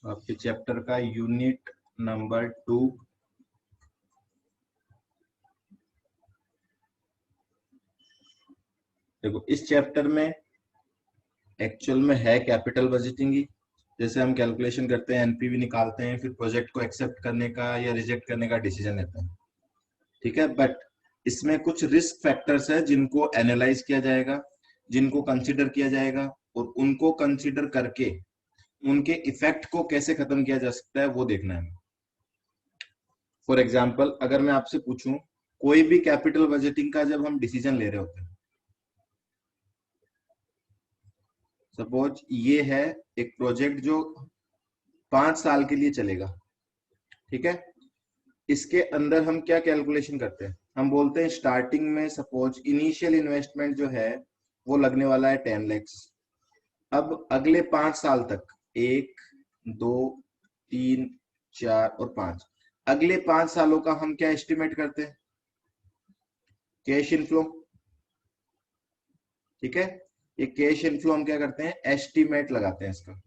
आपके चैप्टर का unit number 2। देखो इस चैप्टर में एक्चुअल में है कैपिटल बजटिंग ही। जैसे हम कैलकुलेशन करते हैं, एनपीवी निकालते हैं, फिर प्रोजेक्ट को एक्सेप्ट करने का या रिजेक्ट करने का डिसीजन लेते हैं। ठीक है, बट इसमें कुछ रिस्क फैक्टर्स है जिनको एनालाइज किया जाएगा, जिनको कंसीडर किया जाएगा, और उनको कंसीडर करके उनके इफेक्ट को कैसे खत्म किया जा सकता है वो देखना है। फॉर एग्जाम्पल, अगर मैं आपसे पूछूं, कोई भी कैपिटल बजटिंग का जब हम डिसीजन ले रहे होते हैं, सपोज ये है एक प्रोजेक्ट जो 5 साल के लिए चलेगा। ठीक है, इसके अंदर हम क्या कैलकुलेशन करते हैं, हम बोलते हैं स्टार्टिंग में सपोज इनिशियल इन्वेस्टमेंट जो है वो लगने वाला है 10 लाख। अब अगले 5 साल तक 1, 2, 3, 4 और 5, अगले 5 सालों का हम क्या एस्टिमेट करते हैं, कैश इनफ्लो। ठीक है, ये कैश इनफ्लो हम क्या करते हैं, एस्टिमेट लगाते हैं इसका।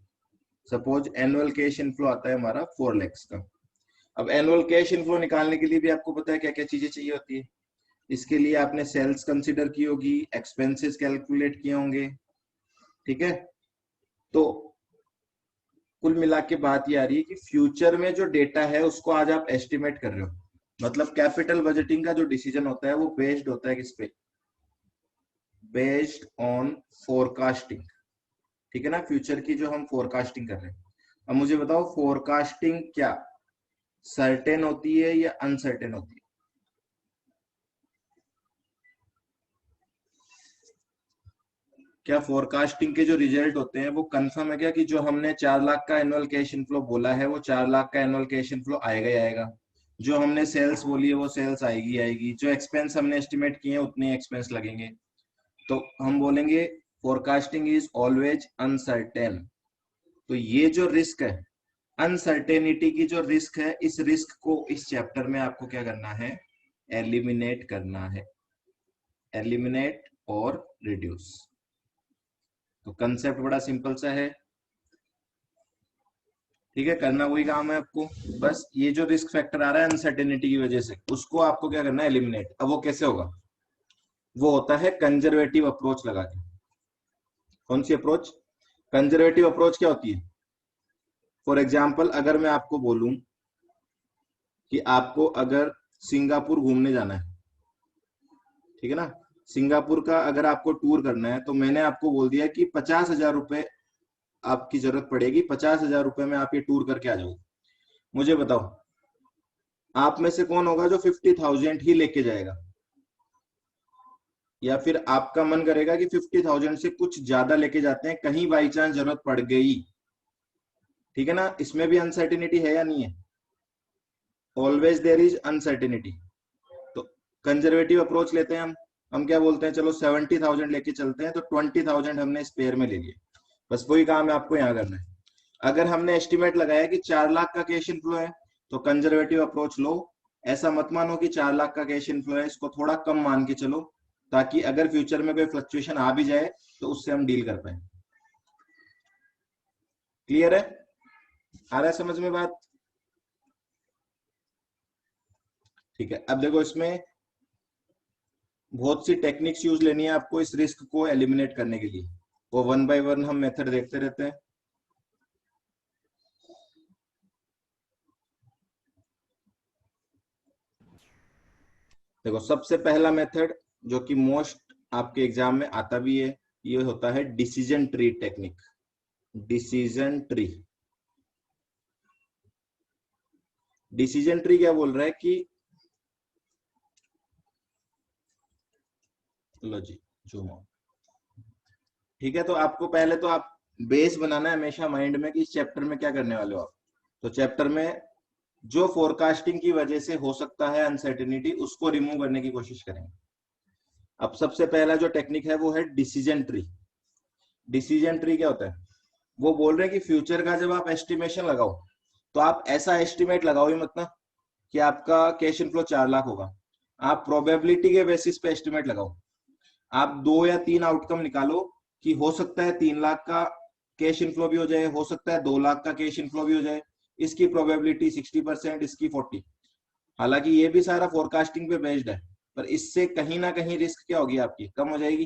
सपोज एनुअल कैश इनफ्लो आता है हमारा 4 लाख का। अब एनुअल कैश इनफ्लो निकालने के लिए भी आपको पता है क्या क्या चीजें चाहिए होती है। इसके लिए आपने सेल्स कंसीडर की होगी, एक्सपेंसेस कैलकुलेट किए होंगे। ठीक है, तो कुल मिला के बात ये आ रही है कि फ्यूचर में जो डेटा है उसको आज आप एस्टिमेट कर रहे हो। मतलब कैपिटल बजटिंग का जो डिसीजन होता है वो बेस्ड होता है किस पे, बेस्ड ऑन फोरकास्टिंग। ठीक है ना, फ्यूचर की जो हम फोरकास्टिंग कर रहे हैं। अब मुझे बताओ, फोरकास्टिंग क्या सर्टेन होती है या अनसर्टेन होती है? क्या फोरकास्टिंग के जो रिजल्ट होते हैं वो कंफर्म है क्या कि जो हमने 4 लाख का एनुअल कैश इनफ्लो बोला है वो 4 लाख का एनुअल कैश इनफ्लो आएगा ही आएगा? जो हमने सेल्स बोली है वो सेल्स आएगी आएगी? जो एक्सपेंस हमने एस्टिमेट किए हैं उतने एक्सपेंस लगेंगे? तो हम बोलेंगे फोरकास्टिंग इज ऑलवेज अनसर्टेन। तो ये जो रिस्क है, अनसर्टेनिटी की जो रिस्क है, इस रिस्क को इस चैप्टर में आपको क्या करना है, एलिमिनेट करना है। एलिमिनेट और रिड्यूस। तो कंसेप्ट बड़ा सिंपल सा है। ठीक है, करना वही काम है आपको। बस ये जो रिस्क फैक्टर आ रहा है अनसर्टेनिटी की वजह से, उसको आपको क्या करना है, एलिमिनेट। अब वो कैसे होगा, वो होता है कंजर्वेटिव अप्रोच लगा के। कौन सी अप्रोच? कंजर्वेटिव अप्रोच क्या होती है? फॉर एग्जाम्पल, अगर मैं आपको बोलूं कि आपको अगर सिंगापुर घूमने जाना है, ठीक है ना, सिंगापुर का अगर आपको टूर करना है, तो मैंने आपको बोल दिया कि 50,000 रुपए आपकी जरूरत पड़ेगी, 50,000 रुपए में आप ये टूर करके आ जाओगे। मुझे बताओ, आप में से कौन होगा जो 50,000 ही लेके जाएगा? या फिर आपका मन करेगा कि 50,000 से कुछ ज्यादा लेके जाते हैं, कहीं बाई चांस जरूरत पड़ गई? ठीक है ना, इसमें भी अनसर्टिनिटी है या नहीं है? Always there is uncertainty. तो कंजर्वेटिव अप्रोच लेते हैं हम क्या बोलते हैं, चलो 70,000 लेके चलते हैं, तो 20,000 हमने स्पेयर में ले लिए। बस वही काम है आपको यहाँ करना है। अगर हमने एस्टिमेट लगाया कि 4 लाख का कैश इनफ्लो है, तो कंजर्वेटिव अप्रोच लो। ऐसा मत मानो कि 4 लाख का कैश इनफ्लो है, इसको थोड़ा कम मान के चलो, ताकि अगर फ्यूचर में कोई फ्लक्चुएशन आ भी जाए तो उससे हम डील कर पाए। क्लियर है? आ रहा है समझ में बात? ठीक है, अब देखो इसमें बहुत सी टेक्निक्स यूज लेनी है आपको इस रिस्क को एलिमिनेट करने के लिए। वो वन बाय वन हम मेथड देखते रहते हैं। देखो सबसे पहला मेथड जो कि मोस्ट आपके एग्जाम में आता भी है, ये होता है decision tree technique. Decision tree. Decision tree क्या बोल रहा है कि, लो जी जूम ऑन। ठीक है, तो आपको पहले तो आप बेस बनाना है हमेशा माइंड में कि इस चैप्टर में क्या करने वाले हो आप। तो चैप्टर में जो फोरकास्टिंग की वजह से हो सकता है अनसर्टेनिटी, उसको रिमूव करने की कोशिश करेंगे। अब सबसे पहला जो टेक्निक है वो है डिसीजन ट्री। डिसीजन ट्री क्या होता है, वो बोल रहे हैं कि फ्यूचर का जब आप एस्टिमेशन लगाओ, तो आप ऐसा एस्टिमेट लगाओ ही मत ना कि आपका कैश इनफ्लो 4 लाख होगा। आप प्रोबेबिलिटी के बेसिस पे एस्टिमेट लगाओ। आप 2 या 3 आउटकम निकालो कि हो सकता है 3 लाख का कैश इनफ्लो भी हो जाए, हो सकता है 2 लाख का कैश इनफ्लो भी हो जाए, इसकी प्रोबेबिलिटी 60%, इसकी 40। हालांकि ये भी सारा फोरकास्टिंग पे बेस्ड है, पर इससे कहीं ना कहीं रिस्क क्या होगी आपकी, कम हो जाएगी,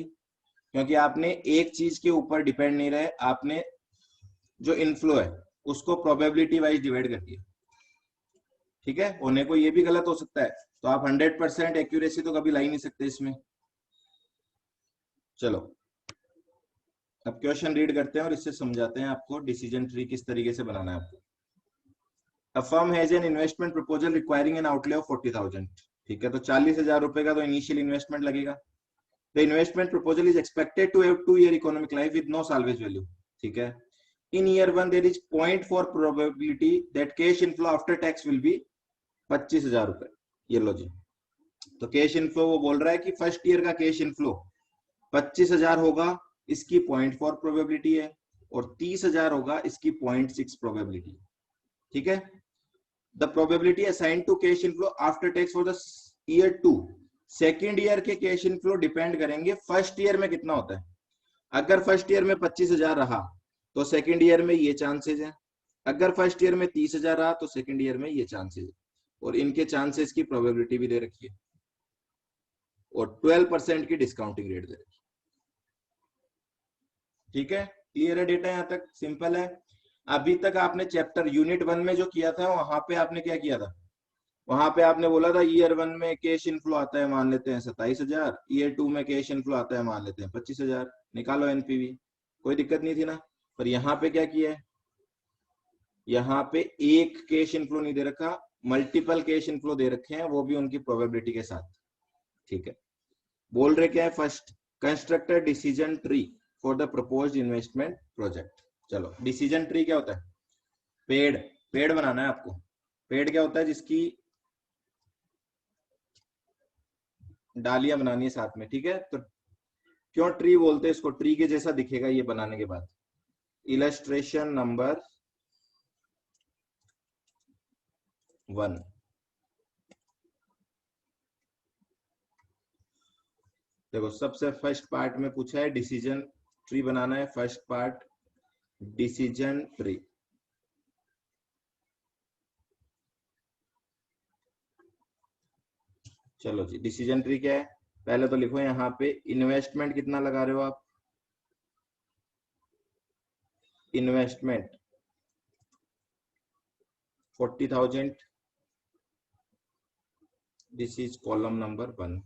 क्योंकि आपने एक चीज के ऊपर डिपेंड नहीं रहे, आपने जो इनफ्लो है उसको प्रोबेबिलिटी वाइज डिवाइड कर दिया। ठीक है, होने को ये भी गलत हो सकता है, तो आप 100% एक्यूरेसी तो कभी ला ही नहीं सकते इसमें। चलो अब क्वेश्चन रीड करते हैं और इससे समझाते हैं आपको डिसीजन ट्री किस तरीके से बनाना है आपको। A firm has an investment proposal requiring an outlay of 40,000। ठीक है, तो 40,000 रुपए का तो इनिशियल इन्वेस्टमेंट लगेगा। The investment proposal is expected to have 2-year economic life with no salvage value। ठीक है, in year 1 there is 0.4 probability that cash inflow after tax will be 25,000 रुपए। ये लो जी, तो कैश इनफ्लो वो बोल रहा है कि फर्स्ट ईयर का कैश इनफ्लो 25,000 होगा, इसकी 0.4 प्रोबेबिलिटी है, और 30,000 होगा, इसकी 0.6 प्रोबेबिलिटी। ठीक है, the probability assigned to cash inflow after tax for the year 2, second year के कैश इनफ्लो डिपेंड करेंगे फर्स्ट ईयर में कितना होता है। अगर फर्स्ट ईयर में 25,000 रहा तो सेकेंड ईयर में ये चांसेस है, अगर फर्स्ट ईयर में 30,000 रहा तो सेकेंड ईयर में ये चांसेस है, और इनके चांसेस की प्रोबेबिलिटी भी दे रखी है, और 12% की डिस्काउंटिंग रेट दे रखी है। ठीक है, क्लियर है डेटा, यहां तक सिंपल है। अभी तक आपने चैप्टर यूनिट 1 में जो किया था वहां पे आपने क्या किया था, वहां पे आपने बोला था ईयर 1 में कैश इनफ्लो आता है मान लेते हैं 27,000, ईयर 2 में कैश इनफ्लो आता है मान लेते हैं 25,000, निकालो एनपीवी, कोई दिक्कत नहीं थी ना। पर यहाँ पे क्या किया है, यहाँ पे एक कैश इनफ्लो नहीं दे रखा, मल्टीपल कैश इनफ्लो दे रखे हैं, वो भी उनकी प्रोबेबिलिटी के साथ। ठीक है, बोल रहे क्या है, first construct a decision tree for the proposed investment project. चलो डिसीजन ट्री क्या होता है, पेड़, पेड़ बनाना है आपको। पेड़ क्या होता है, जिसकी डालियां बनानी है साथ में। ठीक है, तो क्यों ट्री बोलते हैं इसको, ट्री के जैसा दिखेगा ये बनाने के बाद। इलस्ट्रेशन नंबर 1, देखो सबसे फर्स्ट पार्ट में पूछा है डिसीजन ट्री बनाना है, फर्स्ट पार्ट डिसीजन ट्री। चलो जी, डिसीजन ट्री क्या है, पहले तो लिखो यहाँ पे इन्वेस्टमेंट कितना लगा रहे हो आप, investment 40,000, this is column number 1।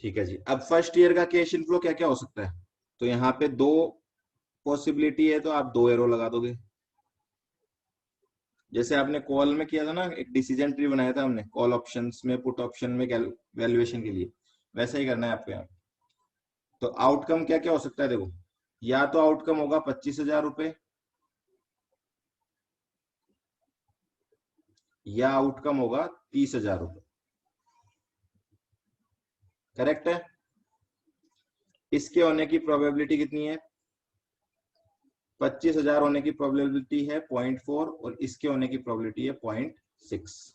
ठीक है जी, अब फर्स्ट ईयर का कैश इनफ्लो क्या क्या हो सकता है, तो यहाँ पे 2 पॉसिबिलिटी है, तो आप 2 एरो लगा दोगे। जैसे आपने कॉल में किया था ना, एक डिसीजन ट्री बनाया था हमने कॉल ऑप्शंस में, पुट ऑप्शन में वैल्यूएशन के लिए, वैसा ही करना है आपको यहाँ। तो आउटकम क्या क्या हो सकता है, देखो या तो आउटकम होगा 25,000 रुपए, या आउटकम होगा 30,000 रुपए। करेक्ट है, इसके होने की प्रोबेबिलिटी कितनी है, 25,000 होने की प्रोबेबिलिटी है 0.4, और इसके होने की प्रोबेबिलिटी है 0.6।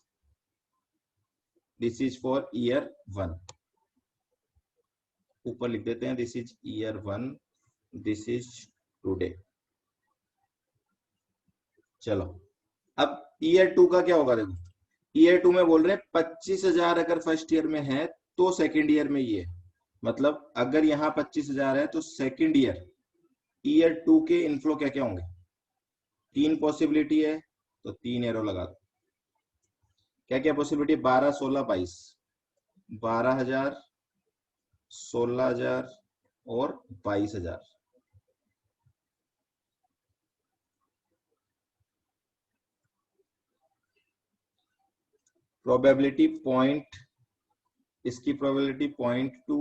दिस इज फॉर ईयर 1, ऊपर लिख देते हैं this is year 1, this is today. चलो अब ईयर 2 का क्या होगा, देखो ईयर 2 में बोल रहे हैं 25,000 अगर फर्स्ट ईयर में है तो सेकेंड ईयर में ये, मतलब अगर यहाँ 25,000 है तो सेकेंड ईयर ईयर 2 के इनफ्लो क्या क्या होंगे, 3 पॉसिबिलिटी है, तो 3 एरो लगा दो। क्या क्या पॉसिबिलिटी, 12, 16, 22, 12,000, 16,000 और 22,000। प्रोबेबिलिटी पॉइंट, इसकी प्रोबेबिलिटी 0.2,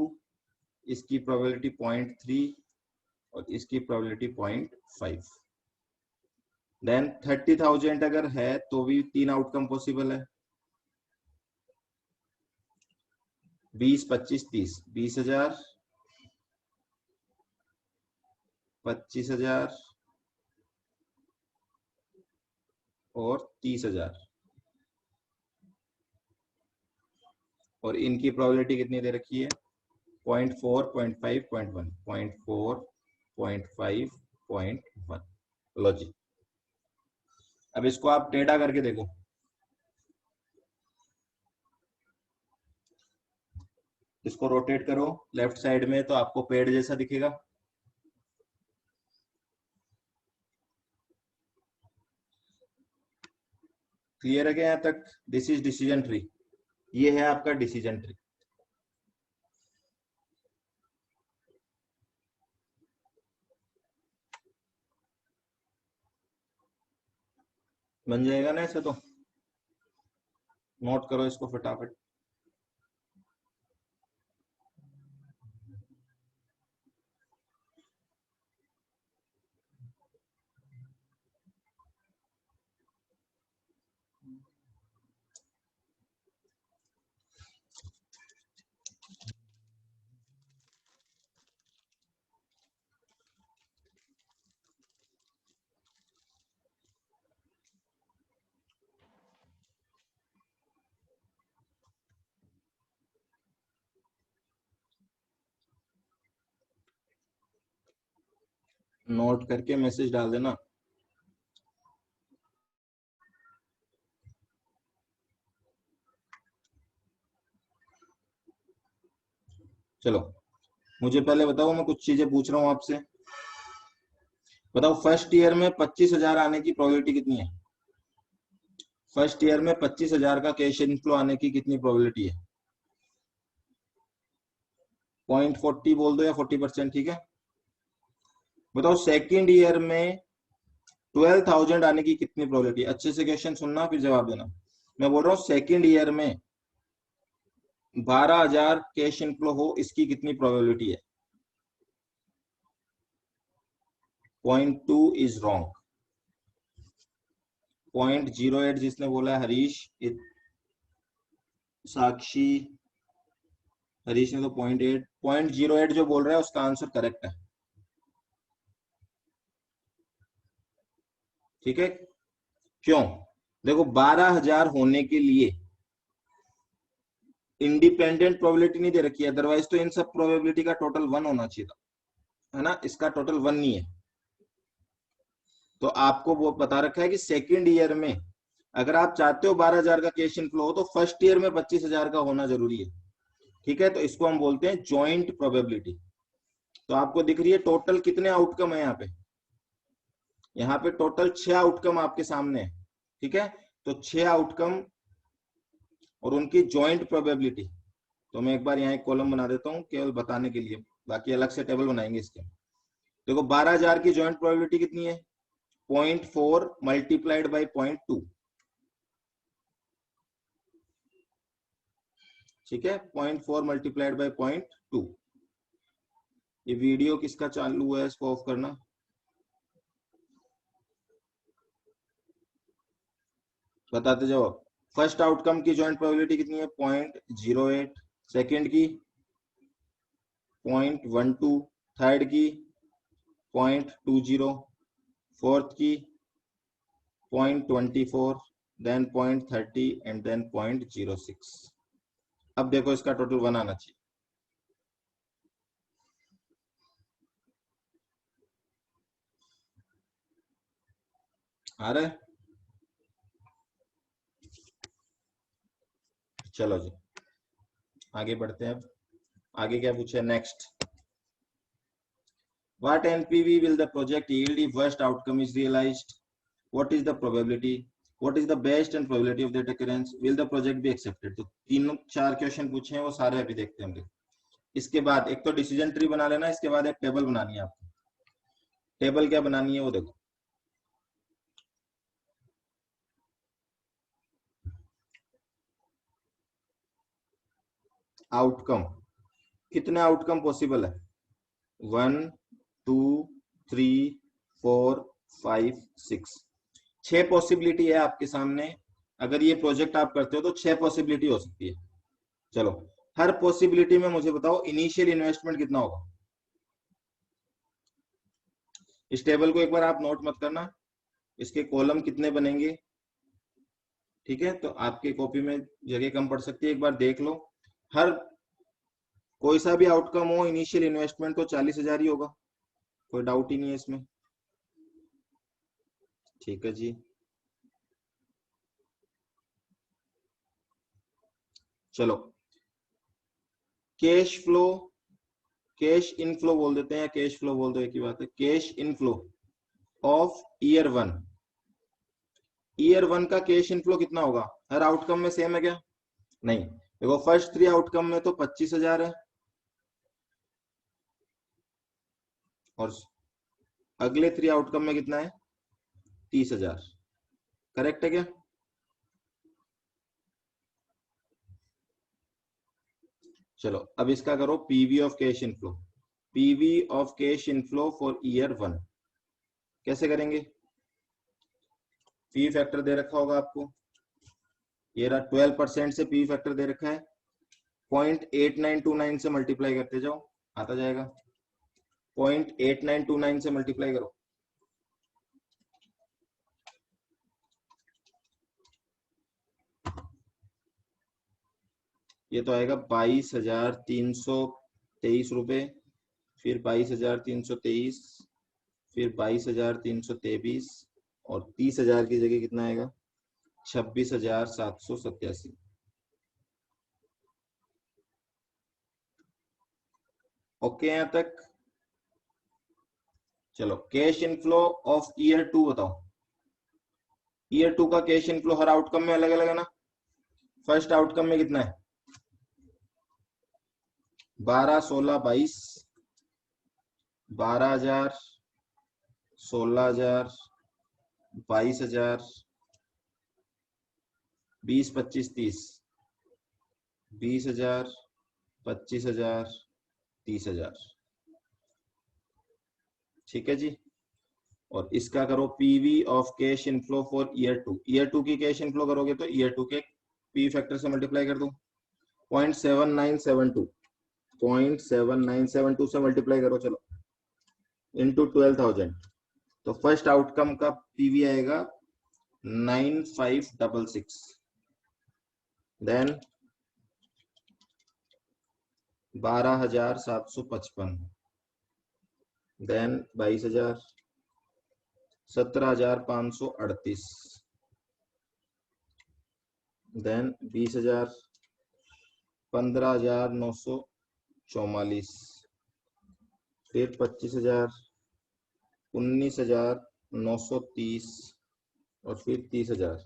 इसकी प्रोबेबिलिटी 0.3, और इसकी प्रोबेबिलिटी 0.5। देन 30,000 अगर है तो भी 3 आउटकम पॉसिबल है, 20, 25, 30, 20,000, 25,000 और 30,000, और इनकी प्रोबेबिलिटी कितनी दे रखी है 0.4, 0.5, 0.1, 0.4, 0.5, 0.1। लो जी, अब इसको आप टेढ़ा करके देखो। इसको रोटेट करो लेफ्ट साइड में तो आपको पेड़ जैसा दिखेगा। क्लियर है क्या यहाँ तक? This is decision tree. ये है आपका डिसीजन ट्री। बन जाएगा ना ऐसे तो? नोट करो इसको फटाफट। नोट करके मैसेज डाल देना। चलो मुझे पहले बताओ, मैं कुछ चीजें पूछ रहा हूँ आपसे। बताओ फर्स्ट ईयर में 25,000 आने की प्रोबेबिलिटी कितनी है? फर्स्ट ईयर में 25,000 का कैश इनफ्लो आने की कितनी प्रोबेबिलिटी है? 0.40 बोल दो या 40%, ठीक है। बताओ सेकेंड ईयर में 12,000 आने की कितनी प्रोबेबिलिटी? अच्छे से क्वेश्चन सुनना फिर जवाब देना। मैं बोल रहा हूँ सेकेंड ईयर में 12,000 कैश इनफ्लो हो, इसकी कितनी प्रोबेबिलिटी है? 0.2 इज रॉन्ग। 0.08 जिसने बोला है हरीश, साक्षी, हरीश ने तो 0.8, 0.08 जो बोल रहा है उसका आंसर करेक्ट है, ठीक है। क्यों? देखो 12,000 होने के लिए इंडिपेंडेंट प्रोबेबिलिटी नहीं दे रखी है, अदरवाइज तो इन सब प्रोबेबिलिटी का टोटल 1 होना चाहिए था, है ना। इसका टोटल 1 नहीं है। तो आपको वो बता रखा है कि सेकेंड ईयर में अगर आप चाहते हो 12,000 का कैश इनफ्लो हो तो फर्स्ट ईयर में 25,000 का होना जरूरी है, ठीक है। तो इसको हम बोलते हैं जॉइंट प्रोबेबिलिटी। तो आपको दिख रही है टोटल कितने आउटकम है यहाँ पे? यहाँ पे टोटल 6 आउटकम आपके सामने है, ठीक है। तो 6 आउटकम और उनकी जॉइंट प्रोबेबिलिटी। तो मैं एक बार यहाँ एक कॉलम बना देता हूँ केवल बताने के लिए, बाकी अलग से टेबल बनाएंगे इसके। देखो 12,000 की जॉइंट प्रोबेबिलिटी कितनी है? 0.4 मल्टीप्लाइड बाई 0.2, ठीक है। 0.4 मल्टीप्लाइड बाई 0.2। ये वीडियो किसका चालू है, इसको ऑफ करना। बताते जाओ। फर्स्ट आउटकम की जॉइंट प्रोबेबिलिटी कितनी है? 0.08। सेकेंड की 0.12। थर्ड की 0.20। फोर्थ की 0.24, देन 0.30 एंड देन 0.06। अब देखो इसका टोटल 1 आना चाहिए। आ रहा है? चलो जी आगे बढ़ते हैं। अब आगे क्या पूछा है next? What NPV will the project yield if worst outcome is realized? What is the probability? What is the best and probability of that occurrence? Will the project be accepted? तो तीनों 4 क्वेश्चन पूछे हैं, वो सारे अभी देखते हैं हम लोग। इसके बाद एक तो डिसीजन ट्री बना लेना, इसके बाद एक टेबल बनानी है आपको। टेबल क्या बनानी है वो देखो। आउटकम, कितने आउटकम पॉसिबल है? 1, 2, 3, 4, 5, 6। 6 पॉसिबिलिटी है आपके सामने। अगर ये प्रोजेक्ट आप करते हो तो 6 पॉसिबिलिटी हो सकती है। चलो हर पॉसिबिलिटी में मुझे बताओ इनिशियल इन्वेस्टमेंट कितना होगा। इस टेबल को एक बार आप नोट मत करना, इसके कॉलम कितने बनेंगे, ठीक है। तो आपके कॉपी में जगह कम पड़ सकती है, एक बार देख लो। हर कोई सा भी आउटकम हो, इनिशियल इन्वेस्टमेंट तो 40,000 ही होगा, कोई डाउट ही नहीं है इसमें। ठीक है जी। चलो कैश फ्लो, कैश इनफ्लो बोल देते हैं या कैश फ्लो बोल दो, एक ही बात है। Cash inflow of year one, year one का कैश इनफ्लो कितना होगा? हर आउटकम में सेम है क्या? नहीं, देखो फर्स्ट 3 आउटकम में तो 25,000 है, और अगले 3 आउटकम में कितना है? 30,000। करेक्ट है क्या? चलो अब इसका करो PV of cash inflow, PV of cash inflow for year one कैसे करेंगे? पी फैक्टर दे रखा होगा आपको, ये रहा 12% से पी फैक्टर दे रखा है, 0.8929 से मल्टीप्लाई करते जाओ, आता जाएगा। 0.8929 से मल्टीप्लाई करो, ये तो आएगा 22,323 रुपए, फिर 22,323, फिर 22,323, और 30,000 की जगह कितना आएगा? 26,787। ओके यहां तक? चलो cash inflow of year two बताओ। ईयर टू का कैश इनफ्लो हर आउटकम में अलग अलग है ना। फर्स्ट आउटकम में कितना है? 12, 16, 22, 12,000, 16,000, 22,000, 20, 25, 30, 20,000, 25,000, 30,000। ठीक है जी। और इसका करो PV of cash inflow for year two, year two की कैश इनफ्लो करोगे तो ईयर टू के पी फैक्टर से मल्टीप्लाई कर दो, 0.7972, 0.7972 से मल्टीप्लाई करो चलो, इंटू 12,000, तो फर्स्ट आउटकम का पीवी आएगा 9566, देन 12,755, देन 22,000, 17,538, देन 20,000, 15,944, फिर 25,000, 19,930, और फिर 30,000,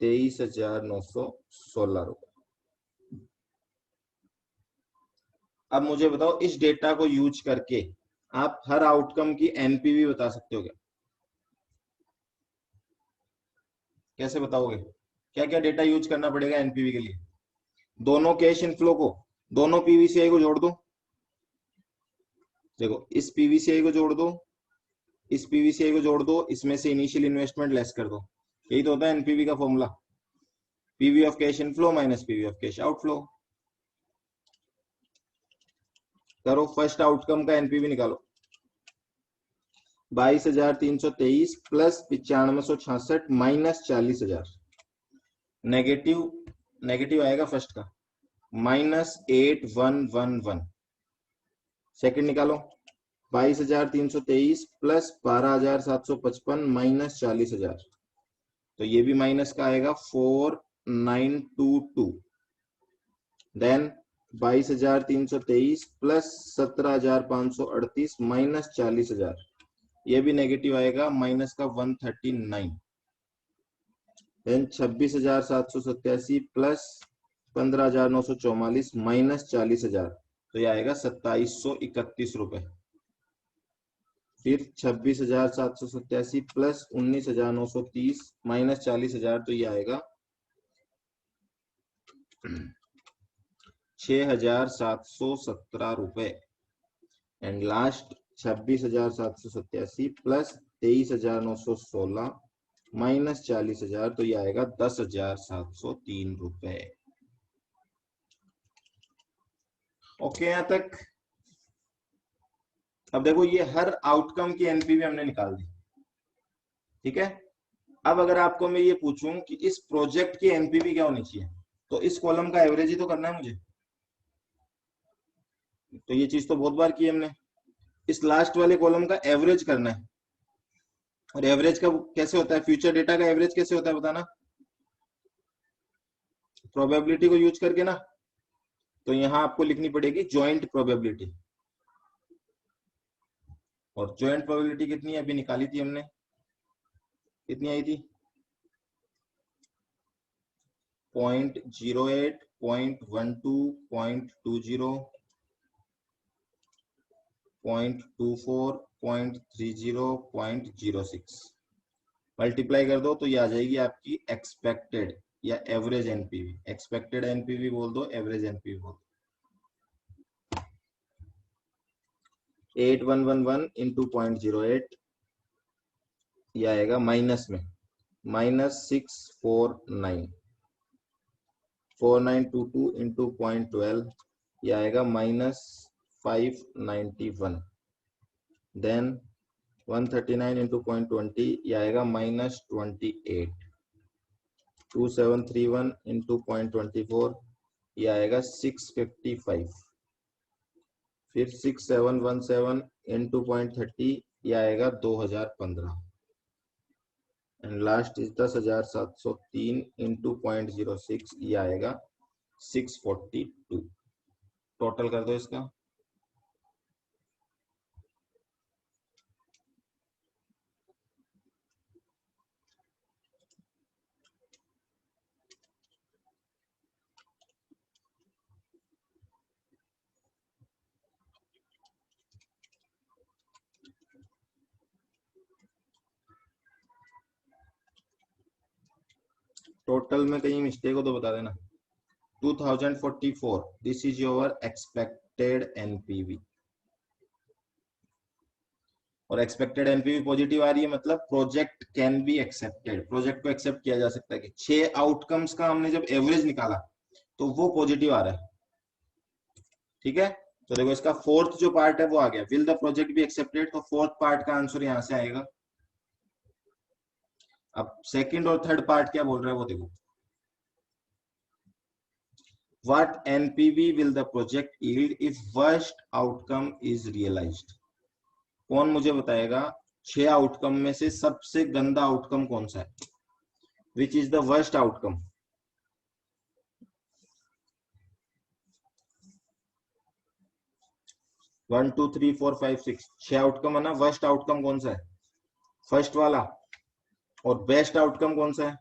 23,916 रुपए। अब मुझे बताओ इस डेटा को यूज करके आप हर आउटकम की एनपीवी बता सकते हो क्या? कैसे बताओगे? क्या क्या डेटा यूज करना पड़ेगा एनपीवी के लिए? दोनों कैश इनफ्लो को, दोनों पीवीसीआई को जोड़ दो, देखो इस पीवीसीआई को जोड़ दो, इस पीवीसीआई को जोड़ दो, इसमें से इनिशियल इन्वेस्टमेंट लेस कर दो, यही तो होता है एनपीवी का formula, PV of cash inflow minus PV of cash outflow. करो फर्स्ट आउटकम का एनपीवी निकालो, 22,323 प्लस 95,166 माइनस 40,000, नेगेटिव, नेगेटिव आएगा फर्स्ट का, -8111। सेकंड निकालो, 22,323 प्लस 12,755 माइनस 40,000, तो ये भी माइनस का आएगा 4922, देन 22,323 प्लस 17,538 माइनस 40,000, ये भी नेगेटिव आएगा, माइनस का 139, देन 26,787 प्लस 15,944 माइनस 40,000, तो ये आएगा 2,731 रुपए, फिर 26,787 प्लस 19,930 माइनस 40,000, तो ये आएगा 6,717 रुपए, एंड लास्ट 26,787 प्लस 23,916 माइनस 40,000, तो ये आएगा 10,703 रुपए। ओके यहां तक? अब देखो ये हर आउटकम की एनपीवी हमने निकाल दी, ठीक है। अब अगर आपको मैं ये पूछूं कि इस प्रोजेक्ट की एनपीवी क्या होनी चाहिए, तो इस कॉलम का एवरेज ही तो करना है मुझे। तो ये चीज तो बहुत बार की हमने। इस लास्ट वाले कॉलम का एवरेज करना है, और एवरेज का कैसे होता है, फ्यूचर डेटा का एवरेज कैसे होता है बताना, प्रोबेबिलिटी को यूज करके ना। तो यहां आपको लिखनी पड़ेगी ज्वाइंट प्रोबेबिलिटी, और ज्वाइंट प्रोबेबिलिटी कितनी है अभी निकाली थी हमने, कितनी आई थी, 0.08, 0.12, 0.20, 0.24, 0.30, 0.06 मल्टीप्लाई कर दो तो ये आ जाएगी आपकी एक्सपेक्टेड या एवरेज एनपीवी। एक्सपेक्टेड एनपीवी बोल दो, एवरेज एनपीवी बोल दो। 8111 इंटू 0.08, ये आएगा माइनस में -649। 4922 इंटू 0.12, ये आएगा -591। देन 139 इंटू 0.20, ये आएगा -28। 2731 इंटू 0.24, ये आएगा 655। फिर 6717 इंटू 0.30, ये आएगा 2015। एंड लास्ट इज 10,703 इंटू 0.06, ये आएगा 642। टोटल कर दो इसका। टोटल में कहीं मिस्टेक हो तो बता देना। 2044, this is your expected NPV, और एक्सपेक्टेड एनपीवी पॉजिटिव आ रही है मतलब project can be accepted, project को एक्सेप्ट किया जा सकता है। कि 6 आउटकम्स का हमने जब एवरेज निकाला तो वो पॉजिटिव आ रहा है। ठीक है, तो देखो इसका फोर्थ जो पार्ट है वो आ गया, will the project be accepted, तो फोर्थ पार्ट का आंसर यहां से आएगा। अब सेकंड और थर्ड पार्ट क्या बोल रहा है वो देखो। What NPV will the project yield if worst outcome is realized? कौन मुझे बताएगा 6 आउटकम में से सबसे गंदा आउटकम कौन सा है? Which is the worst outcome? One two three four five six, 6 outcome है ना। वर्स्ट आउटकम कौन सा है? फर्स्ट वाला। और बेस्ट आउटकम कौन सा है?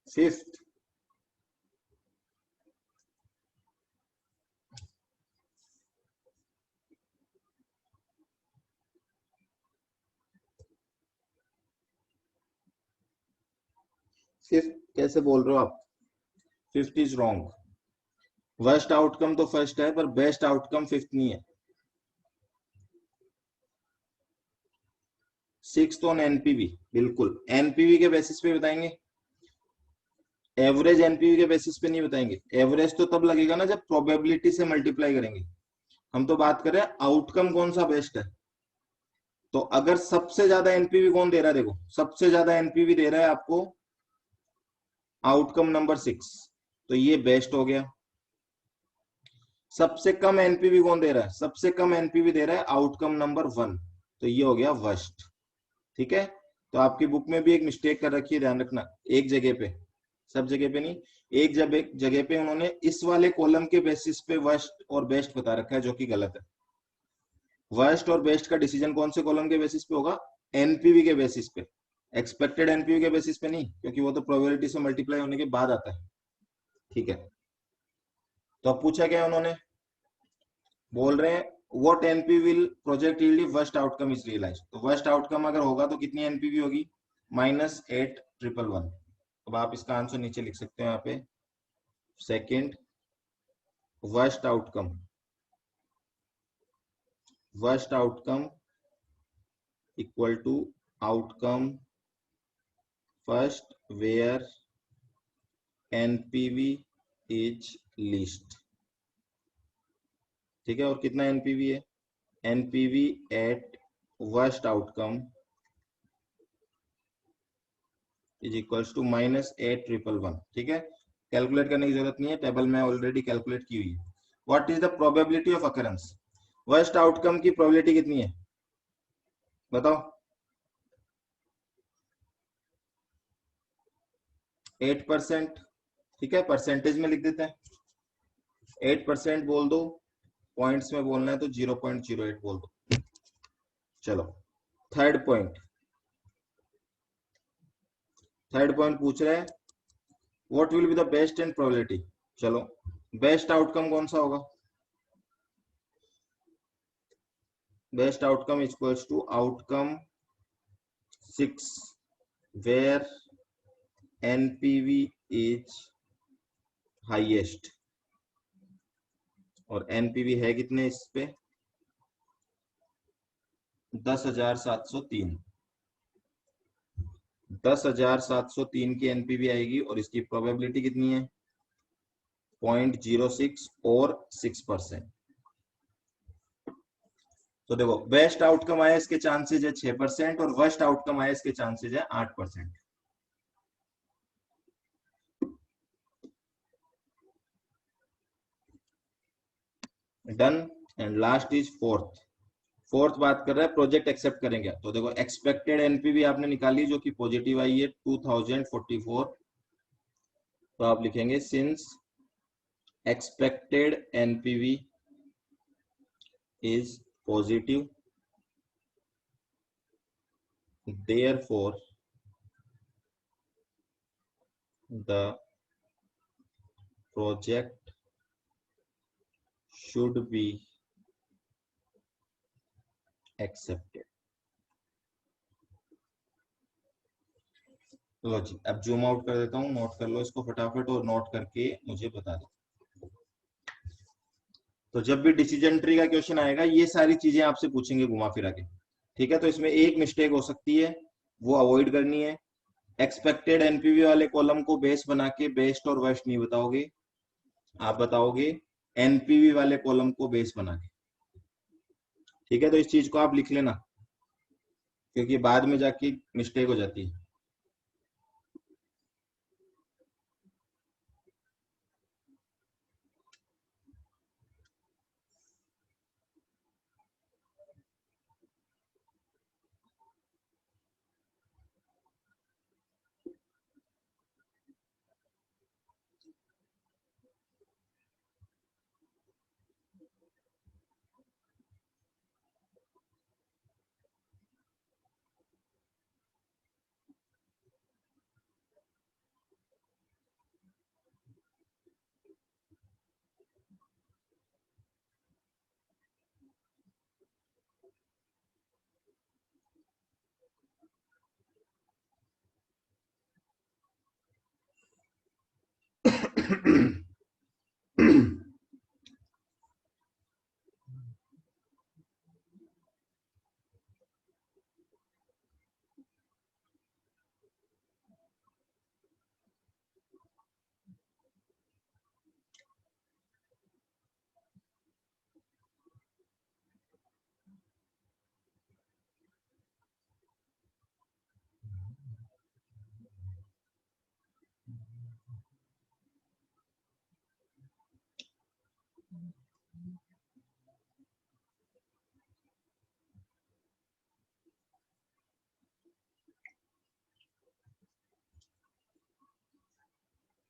फिफ्थ। फिफ्थ कैसे बोल रहे हो आप? Fifth is wrong. Worst outcome तो फर्स्ट है, पर बेस्ट आउटकम फिफ्थ नहीं है। सिक्स्थ ऑन एनपीवी, बिल्कुल एनपीवी के बेसिस पे बताएंगे, एवरेज एनपीवी के बेसिस पे नहीं बताएंगे। एवरेज तो तब लगेगा ना जब प्रोबेबिलिटी से मल्टीप्लाई करेंगे। हम तो बात करें आउटकम कौन सा बेस्ट है। तो अगर सबसे ज्यादा एनपीवी कौन दे रहा है, देखो सबसे ज्यादा एनपीवी दे रहा है आपको आउटकम नंबर 6, तो ये बेस्ट हो गया। सबसे कम एनपीवी कौन दे रहा है? सबसे कम एनपीवी दे रहा है आउटकम नंबर 1, तो ये हो गया वर्स्ट। ठीक है, तो आपकी बुक में भी एक मिस्टेक कर रखी है, ध्यान रखना। एक जगह पे, सब जगह पे नहीं, एक जगह पे उन्होंने इस वाले कॉलम के बेसिस पे वर्स्ट और बेस्ट बता रखा है, जो कि गलत है। वर्स्ट और बेस्ट का डिसीजन कौन से कॉलम के बेसिस पे होगा? एनपीवी के बेसिस पे, एक्सपेक्टेड एनपीवी के बेसिस पे नहीं, क्योंकि वो तो प्रोबेबिलिटी से मल्टीप्लाई होने के बाद आता है। ठीक है, तो अब पूछा क्या है उन्होंने, बोल रहे हैं what NP will project yield worst outcome is realise. तो वर्स्ट आउटकम अगर होगा तो कितनी एनपीवी होगी? -8111। अब आप इसका आंसर नीचे लिख सकते हो यहाँ पे, second worst outcome, worst outcome equal to outcome first where NPV is least. ठीक है, और कितना एनपीवी है? NPV at worst outcome is equals to -8111। ठीक है, कैलकुलेट करने की जरूरत नहीं है, टेबल में ऑलरेडी कैलकुलेट की हुई है। What is the probability of occurrence, worst outcome की प्रोबेबिलिटी कितनी है बताओ। 8%। ठीक है, परसेंटेज में लिख देते हैं, 8% बोल दो, पॉइंट्स में बोलना है तो 0.08 बोल दो। चलो थर्ड पॉइंट, थर्ड पॉइंट पूछ रहा है what will be the best and probability. चलो बेस्ट आउटकम कौन सा होगा, best outcome equals to outcome 6 where NPV is highest, और एनपीवी है कितने इस पे 10,703, 10,703 की एनपीवी आएगी और इसकी प्रोबेबिलिटी कितनी है 0.06 और 6%। तो देखो बेस्ट आउटकम आया इसके चांसेज है 6% और वर्स्ट आउटकम आया इसके चांसेज है 8%। Done. And last is fourth, fourth बात कर रहा है प्रोजेक्ट एक्सेप्ट करेंगे, तो देखो एक्सपेक्टेड एनपीवी आपने निकाली जो कि पॉजिटिव आई है 2044, तो आप लिखेंगे since expected NPV is positive therefore the project should be accepted। लो जी, अब जूम आउट कर देता हूँ, नोट कर लो इसको फटाफट और नोट करके मुझे बता दो। तो जब भी डिसीजन ट्री का क्वेश्चन आएगा ये सारी चीजें आपसे पूछेंगे घुमा फिरा के, ठीक है। तो इसमें एक मिस्टेक हो सकती है वो अवॉइड करनी है, एक्सपेक्टेड एनपीवी वाले कॉलम को बेस बना के बेस्ट और वर्स्ट नहीं बताओगे, आप बताओगे एनपीवी वाले कॉलम को बेस बना के, ठीक है। तो इस चीज को आप लिख लेना क्योंकि बाद में जाके मिस्टेक हो जाती है।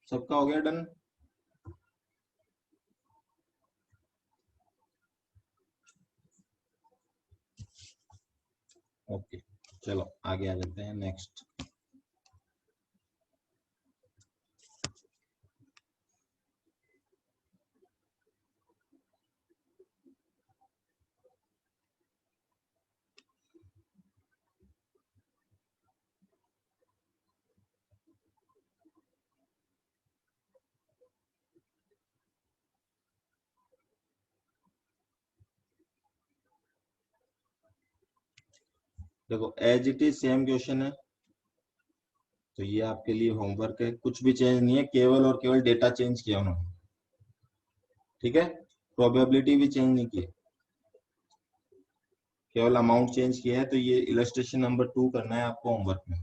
सबका हो गया डन। ओके चलो आगे आ जाते हैं नेक्स्ट। देखो as it is same question है, तो ये आपके लिए होमवर्क है, कुछ भी चेंज नहीं है, केवल और केवल डेटा चेंज किया उन्होंने, ठीक है। प्रोबेबिलिटी भी चेंज नहीं की है, केवल अमाउंट चेंज किया है। तो ये इलस्ट्रेशन नंबर 2 करना है आपको होमवर्क में।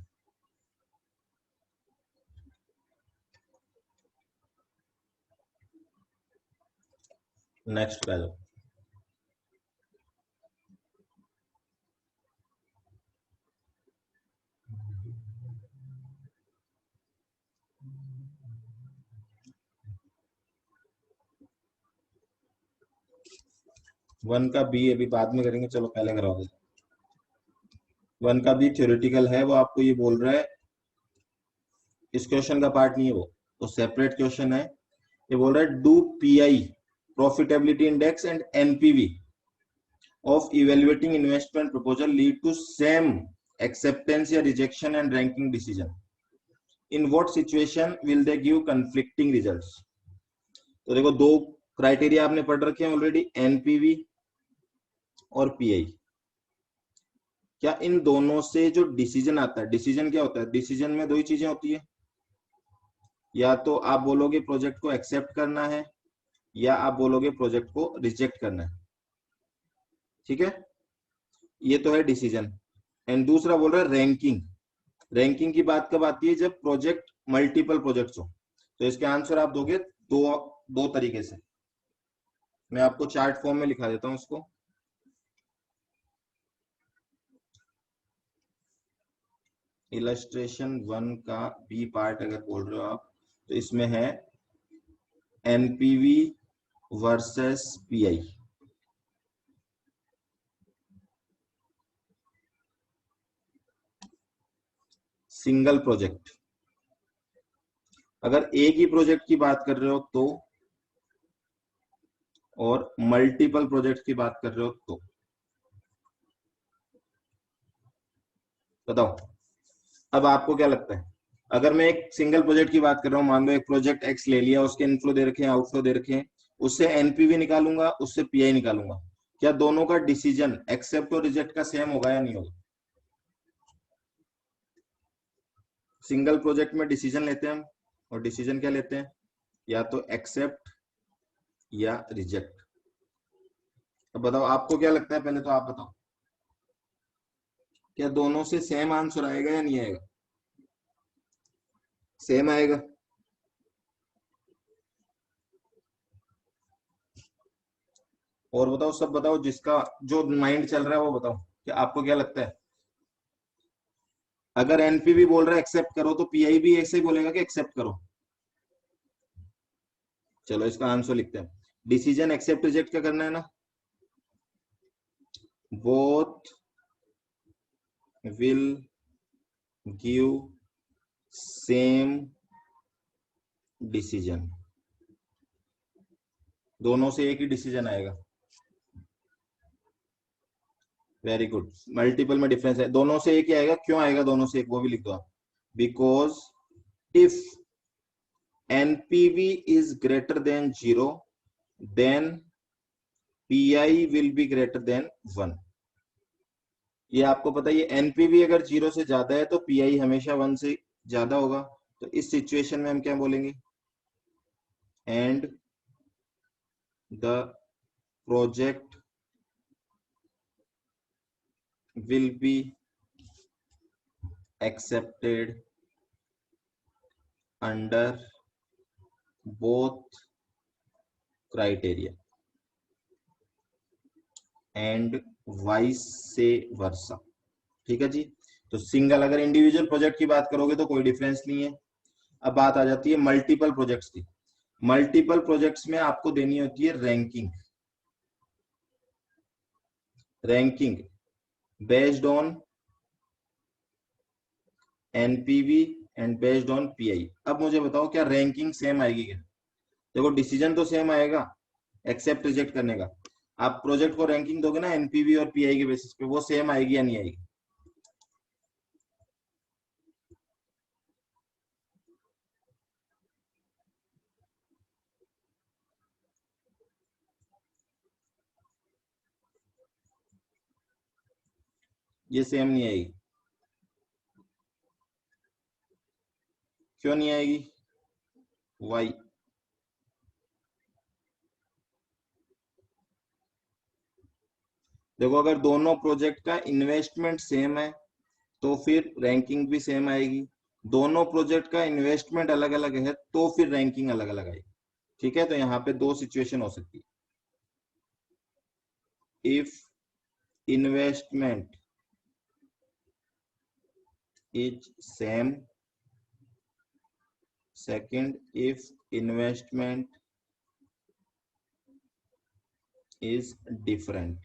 नेक्स्ट पे आ जाओ। वन का बी अभी बाद में करेंगे, चलो पहले करवा दो। वन का बी थ्योरेटिकल है, वो आपको ये बोल रहा है, इस क्वेश्चन का पार्ट नहीं है वो सेपरेट क्वेश्चन है। ये बोल रहा है do pi profitability index and NPV of evaluating investment proposal lead to same acceptance या rejection and ranking decision, in what situation will they give conflicting results। तो देखो दो क्राइटेरिया आपने पढ़ रखे हैं ऑलरेडी, एनपीवी और पीआई। क्या इन दोनों से जो डिसीजन आता है, डिसीजन क्या होता है, डिसीजन में दो ही चीजें होती है, या तो आप बोलोगे प्रोजेक्ट को एक्सेप्ट करना है या आप बोलोगे प्रोजेक्ट को रिजेक्ट करना है, ठीक है, ये तो है डिसीजन। एंड दूसरा बोल रहा है रैंकिंग। रैंकिंग की बात कब आती है, जब प्रोजेक्ट मल्टीपल प्रोजेक्ट्स हो। तो इसके आंसर आप दोगे दो दो तरीके से। मैं आपको चार्ट फॉर्म में लिखा देता हूं इसको। इलस्ट्रेशन 1 का बी पार्ट अगर बोल रहे हो आप, तो इसमें है NPV versus pi. Single project, अगर एक ही प्रोजेक्ट की बात कर रहे हो तो, और मल्टीपल प्रोजेक्ट की बात कर रहे हो तो। बताओ अब आपको क्या लगता है, अगर मैं एक सिंगल प्रोजेक्ट की बात कर रहा हूं, मान लो एक प्रोजेक्ट एक्स ले लिया, उसके इनफ्लो दे रखे हैं, आउटफ्लो दे रखे हैं, उससे एनपीवी निकालूंगा, उससे पीआई निकालूंगा, क्या दोनों का डिसीजन एक्सेप्ट और रिजेक्ट का सेम होगा या नहीं होगा। सिंगल प्रोजेक्ट में डिसीजन लेते हैं हम, और डिसीजन क्या लेते हैं, या तो एक्सेप्ट या रिजेक्ट। अब बताओ आपको क्या लगता है, पहले तो आप बताओ, क्या दोनों से सेम आंसर आएगा या नहीं आएगा, सेम आएगा। और बताओ, सब बताओ, जिसका जो माइंड चल रहा है वो बताओ, क्या आपको क्या लगता है। अगर एनपीवी बोल रहा है एक्सेप्ट करो, तो पीआई भी ऐसे ही बोलेगा कि एक्सेप्ट करो। चलो इसका आंसर लिखते हैं। डिसीजन एक्सेप्ट रिजेक्ट का करना है ना, both will give same decision, दोनों से एक ही डिसीजन आएगा। वेरी गुड, मल्टीपल में डिफरेंस है, दोनों से एक ही आएगा। क्यों आएगा दोनों से एक, वो भी लिख दो आप। Because if NPV is greater than 0 then PI will be greater than 1। ये आपको पता है, ये एनपीवी अगर 0 से ज्यादा है तो पीआई हमेशा 1 से ज्यादा होगा। तो इस सिचुएशन में हम क्या बोलेंगे, and the project will be accepted under both criteria and vice versa। ठीक है जी। तो सिंगल, अगर इंडिविजुअल प्रोजेक्ट की बात करोगे तो कोई डिफरेंस नहीं है। अब बात आ जाती है मल्टीपल प्रोजेक्ट्स की। मल्टीपल प्रोजेक्ट्स में आपको देनी होती है ranking. Ranking based on NPV and based on pi. अब मुझे बताओ, क्या रैंकिंग सेम आएगी क्या। देखो डिसीजन तो सेम आएगा एक्सेप्ट रिजेक्ट करने का। आप प्रोजेक्ट को रैंकिंग दोगे ना एनपीवी और पीआई के बेसिस पे, वो सेम आएगी या नहीं आएगी। ये सेम नहीं आएगी। क्यों नहीं आएगी, वाई। देखो अगर दोनों प्रोजेक्ट का इन्वेस्टमेंट सेम है तो फिर रैंकिंग भी सेम आएगी। दोनों प्रोजेक्ट का इन्वेस्टमेंट अलग अलग है तो फिर रैंकिंग अलग अलग आएगी। ठीक है, तो यहाँ पे दो सिचुएशन हो सकती है। if investment is same. Second, if investment is different.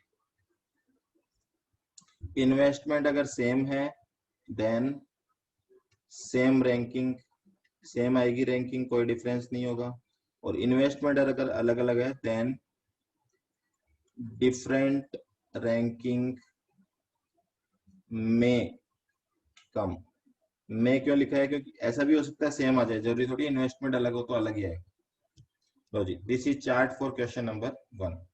Investment अगर सेम है देन सेम रैंकिंग, सेम आएगी रैंकिंग, कोई डिफरेंस नहीं होगा। और इन्वेस्टमेंट अगर अलग अलग है देन डिफरेंट रैंकिंग में कम। में क्यों लिखा है? क्योंकि ऐसा भी हो सकता है सेम आ जाए, जरूरी थोड़ी इन्वेस्टमेंट अलग हो तो अलग ही आएगा। लो जी, this is chart for question number 1।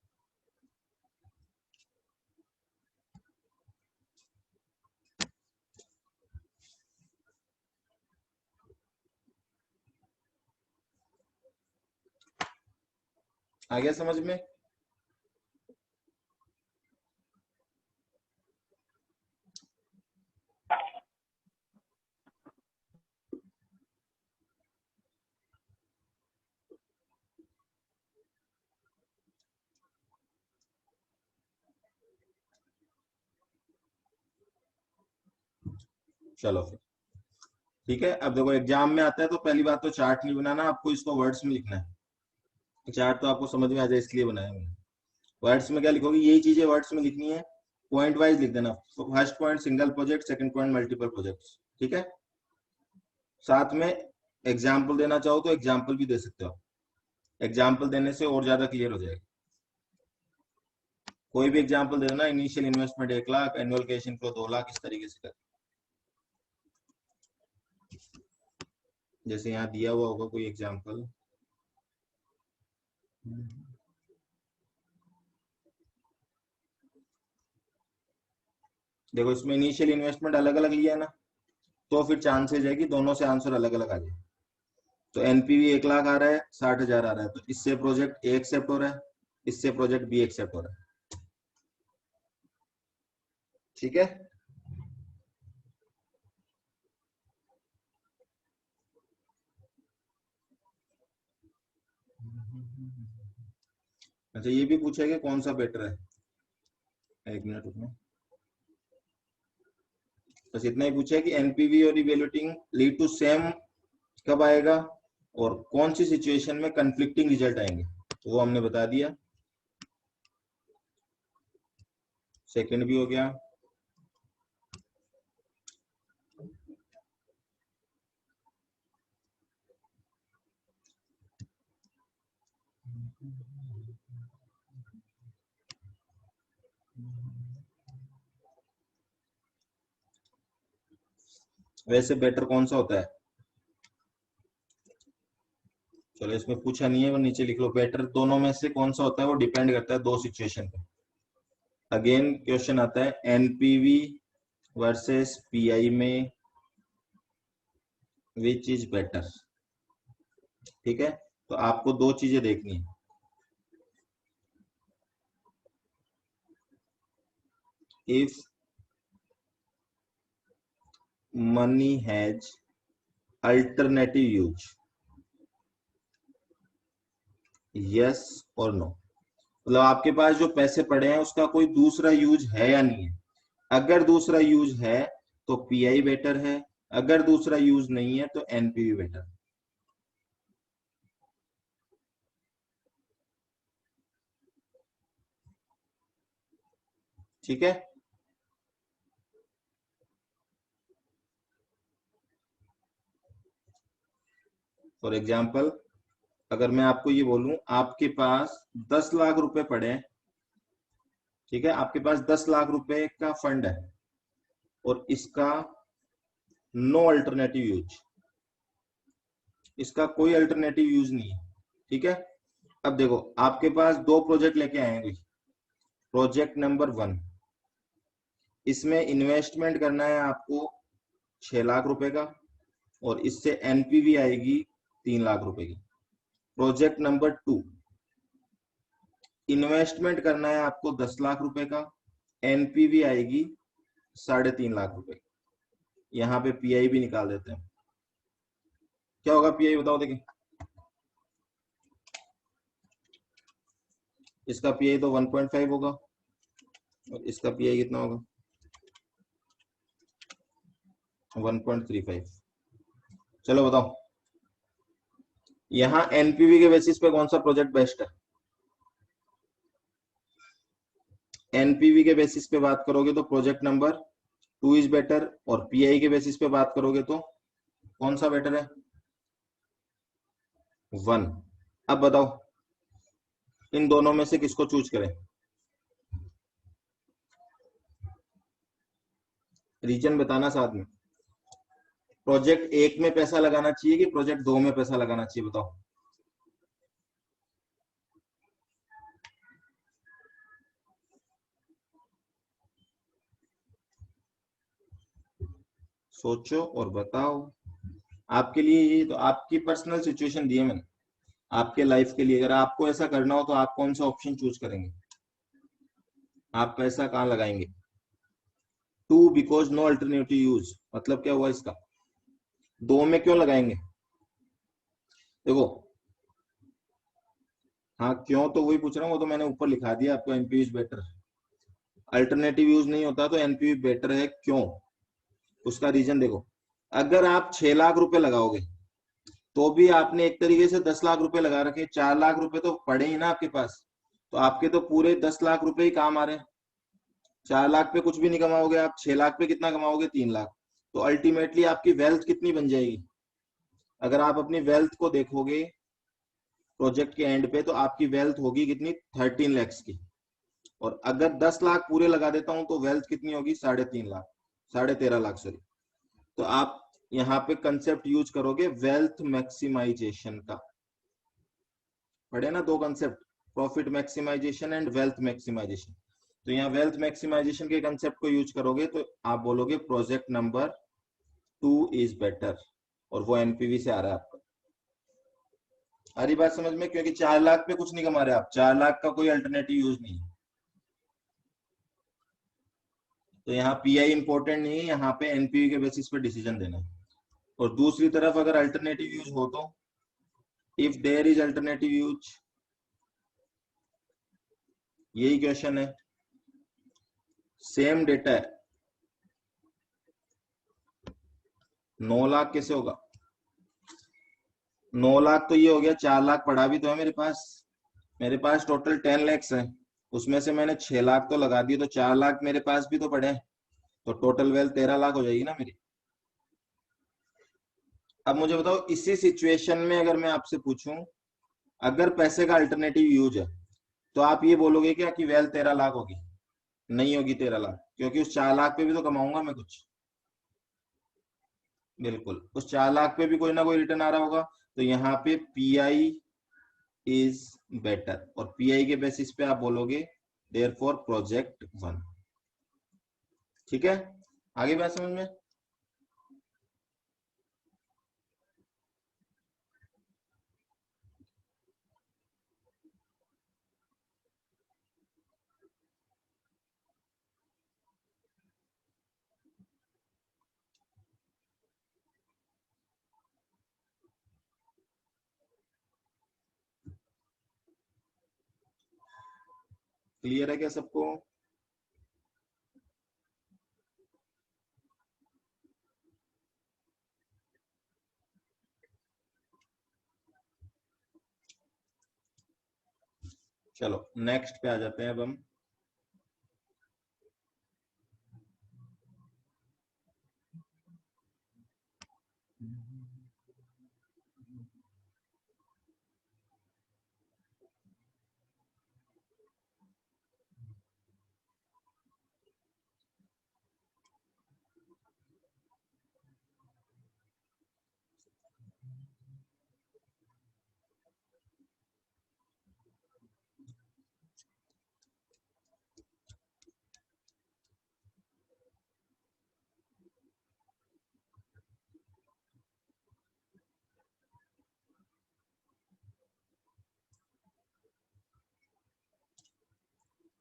आ गया समझ में? चलो फिर ठीक है। अब देखो एग्जाम में आता है तो पहली बात तो चार्ट नहीं बनाना, आपको इसको वर्ड्स में लिखना है। चार्ट तो आपको समझ में आ जाए इसलिए बनाया मैंने। वर्ड्स में क्या लिखोगे? यही चीजें वर्ड्स में लिखनी है, पॉइंट वाइज लिख देना। First point single project, second point multiple projects, ठीक है। साथ में एग्जाम्पल देना चाहो तो एग्जाम्पल भी दे सकते हो। एग्जाम्पल देने से और ज्यादा क्लियर हो जाएगा। कोई भी एग्जाम्पल दे देना, initial investment 1 lakh, annual cash inflow 2 lakh, इस तरीके से कर। जैसे यहाँ दिया हुआ होगा कोई एग्जाम्पल। देखो इसमें इनिशियल इन्वेस्टमेंट अलग अलग लिया है ना, तो फिर चांसेस है कि दोनों से आंसर अलग अलग आ जाए। तो एनपीवी 1 लाख आ रहा है, 60,000 आ रहा है, तो इससे प्रोजेक्ट ए एक्सेप्ट हो रहा है, इससे प्रोजेक्ट बी एक्सेप्ट हो रहा है, ठीक है। अच्छा ये भी पूछा कि कौन सा बेटर है, एक मिनट रुकना। बस इतना ही पूछा है कि एनपीवी और इवेल्युएटिंग लीड टू सेम कब आएगा और कौन सी सिचुएशन में कंफ्लिक्टिंग रिजल्ट आएंगे, तो वो हमने बता दिया। सेकंड भी हो गया। वैसे बेटर कौन सा होता है? चलो इसमें पूछा नहीं है, वो नीचे लिख लो। बेटर दोनों में से कौन सा होता है, वो डिपेंड करता है दो सिचुएशन पे। अगेन क्वेश्चन आता है एनपीवी वर्सेस पीआई में विच इज बेटर, ठीक है। तो आपको दो चीजें देखनी है। If money has alternative use, yes और नो। मतलब आपके पास जो पैसे पड़े हैं उसका कोई दूसरा यूज है या नहीं है। अगर दूसरा यूज है तो पीआई बेटर है, अगर दूसरा यूज नहीं है तो एनपीवी बेटर, ठीक है। फॉर एग्जाम्पल अगर मैं आपको ये बोलूं आपके पास 10 लाख रुपए पड़े हैं, ठीक है, आपके पास 10 लाख रुपए का फंड है और इसका नो अल्टरनेटिव यूज, इसका कोई अल्टरनेटिव यूज नहीं है, ठीक है। अब देखो आपके पास दो प्रोजेक्ट लेके आए हैं। प्रोजेक्ट नंबर 1, इसमें इन्वेस्टमेंट करना है आपको 6 लाख रुपए का और इससे एनपीवी आएगी 3 लाख रुपए की। प्रोजेक्ट नंबर 2, इन्वेस्टमेंट करना है आपको 10 लाख रुपए का, एनपीवी आएगी 3.5 लाख रुपए की। यहाँ पे पीआई भी निकाल देते हैं। क्या होगा पीआई बताओ देखिए। इसका पीआई तो 1.5 होगा, और इसका पीआई कितना होगा 1.35। चलो बताओ यहाँ एनपीवी के बेसिस पे कौन सा प्रोजेक्ट बेस्ट है। एनपीवी के बेसिस पे बात करोगे तो प्रोजेक्ट नंबर 2 इज बेटर, और पीआई के बेसिस पे बात करोगे तो कौन सा बेटर है 1। अब बताओ इन दोनों में से किसको चूज करें। रीजन बताना साथ में। प्रोजेक्ट 1 में पैसा लगाना चाहिए कि प्रोजेक्ट 2 में पैसा लगाना चाहिए बताओ। सोचो और बताओ। आपके लिए ये तो आपकी पर्सनल सिचुएशन दी है मैंने आपके लाइफ के लिए। अगर आपको ऐसा करना हो तो आप कौन सा ऑप्शन चूज करेंगे, आप पैसा कहाँ लगाएंगे। 2 बिकॉज नो अल्टरनेटिव यूज, मतलब क्या हुआ इसका। 2 में क्यों लगाएंगे देखो। हाँ क्यों, तो वही पूछ रहा हूँ, वो तो मैंने ऊपर लिखा दिया आपको NPV is better. Alternative use नहीं होता तो एनपीवी बेटर है क्यों, उसका रीजन देखो। अगर आप 6 लाख रुपए लगाओगे तो भी आपने एक तरीके से 10 लाख रुपए लगा रखे, 4 लाख रुपए तो पड़े ही ना आपके पास। तो आपके तो पूरे 10 लाख रुपए ही काम आ रहे हैं। 4 लाख पे कुछ भी नहीं कमाओगे आप, 6 लाख पे कितना कमाओगे 3 लाख। तो अल्टीमेटली आपकी वेल्थ कितनी बन जाएगी। अगर आप अपनी वेल्थ को देखोगे प्रोजेक्ट के एंड पे तो आपकी वेल्थ होगी कितनी 13 लैक्स की। और अगर 10 लाख पूरे लगा देता हूं तो वेल्थ कितनी होगी 3.5 लाख, 13.5 लाख सॉरी। तो आप यहाँ पे कंसेप्ट यूज करोगे वेल्थ मैक्सिमाइजेशन का। पढ़े ना दो concept, profit maximisation and wealth maximisation. तो यहाँ वेल्थ मैक्सिमाइजेशन के कंसेप्ट को यूज करोगे तो आप बोलोगे प्रोजेक्ट नंबर 2 इज बेटर, और वो एनपीवी से आ रहा है आपका। सारी बात समझ में, क्योंकि 4 लाख पे कुछ नहीं कमा रहे आप, 4 लाख का कोई अल्टरनेटिव यूज नहीं है। तो यहाँ पीआई इंपॉर्टेंट नहीं है, यहाँ पे एनपीवी के बेसिस पे डिसीजन देना है। और दूसरी तरफ अगर अल्टरनेटिव यूज हो तो if there is alternative use, यही क्वेश्चन है। सेम डेटा है, 9 लाख कैसे होगा। 9 लाख तो ये हो गया, 4 लाख पड़ा भी तो है मेरे पास। मेरे पास टोटल 10 लैक्स है, उसमें से मैंने 6 लाख तो लगा दिए, तो 4 लाख मेरे पास भी तो पड़े हैं। तो टोटल वेल्थ 13 लाख हो जाएगी ना मेरी। अब मुझे बताओ इसी सिचुएशन में अगर मैं आपसे पूछूं अगर पैसे का अल्टरनेटिव यूज है तो आप ये बोलोगे क्या कि वेल्थ 13 लाख होगी। नहीं होगी 13 लाख, क्योंकि उस 4 लाख पे भी तो कमाऊंगा मैं कुछ। बिल्कुल उस 4 लाख पे भी कोई ना कोई रिटर्न आ रहा होगा। तो यहाँ पे पीआई इज बेटर, और पीआई के बेसिस पे आप बोलोगे देयरफॉर प्रोजेक्ट 1। ठीक है, आगे बात समझ में। क्लियर है क्या सबको। चलो नेक्स्ट पे आ जाते हैं अब हम।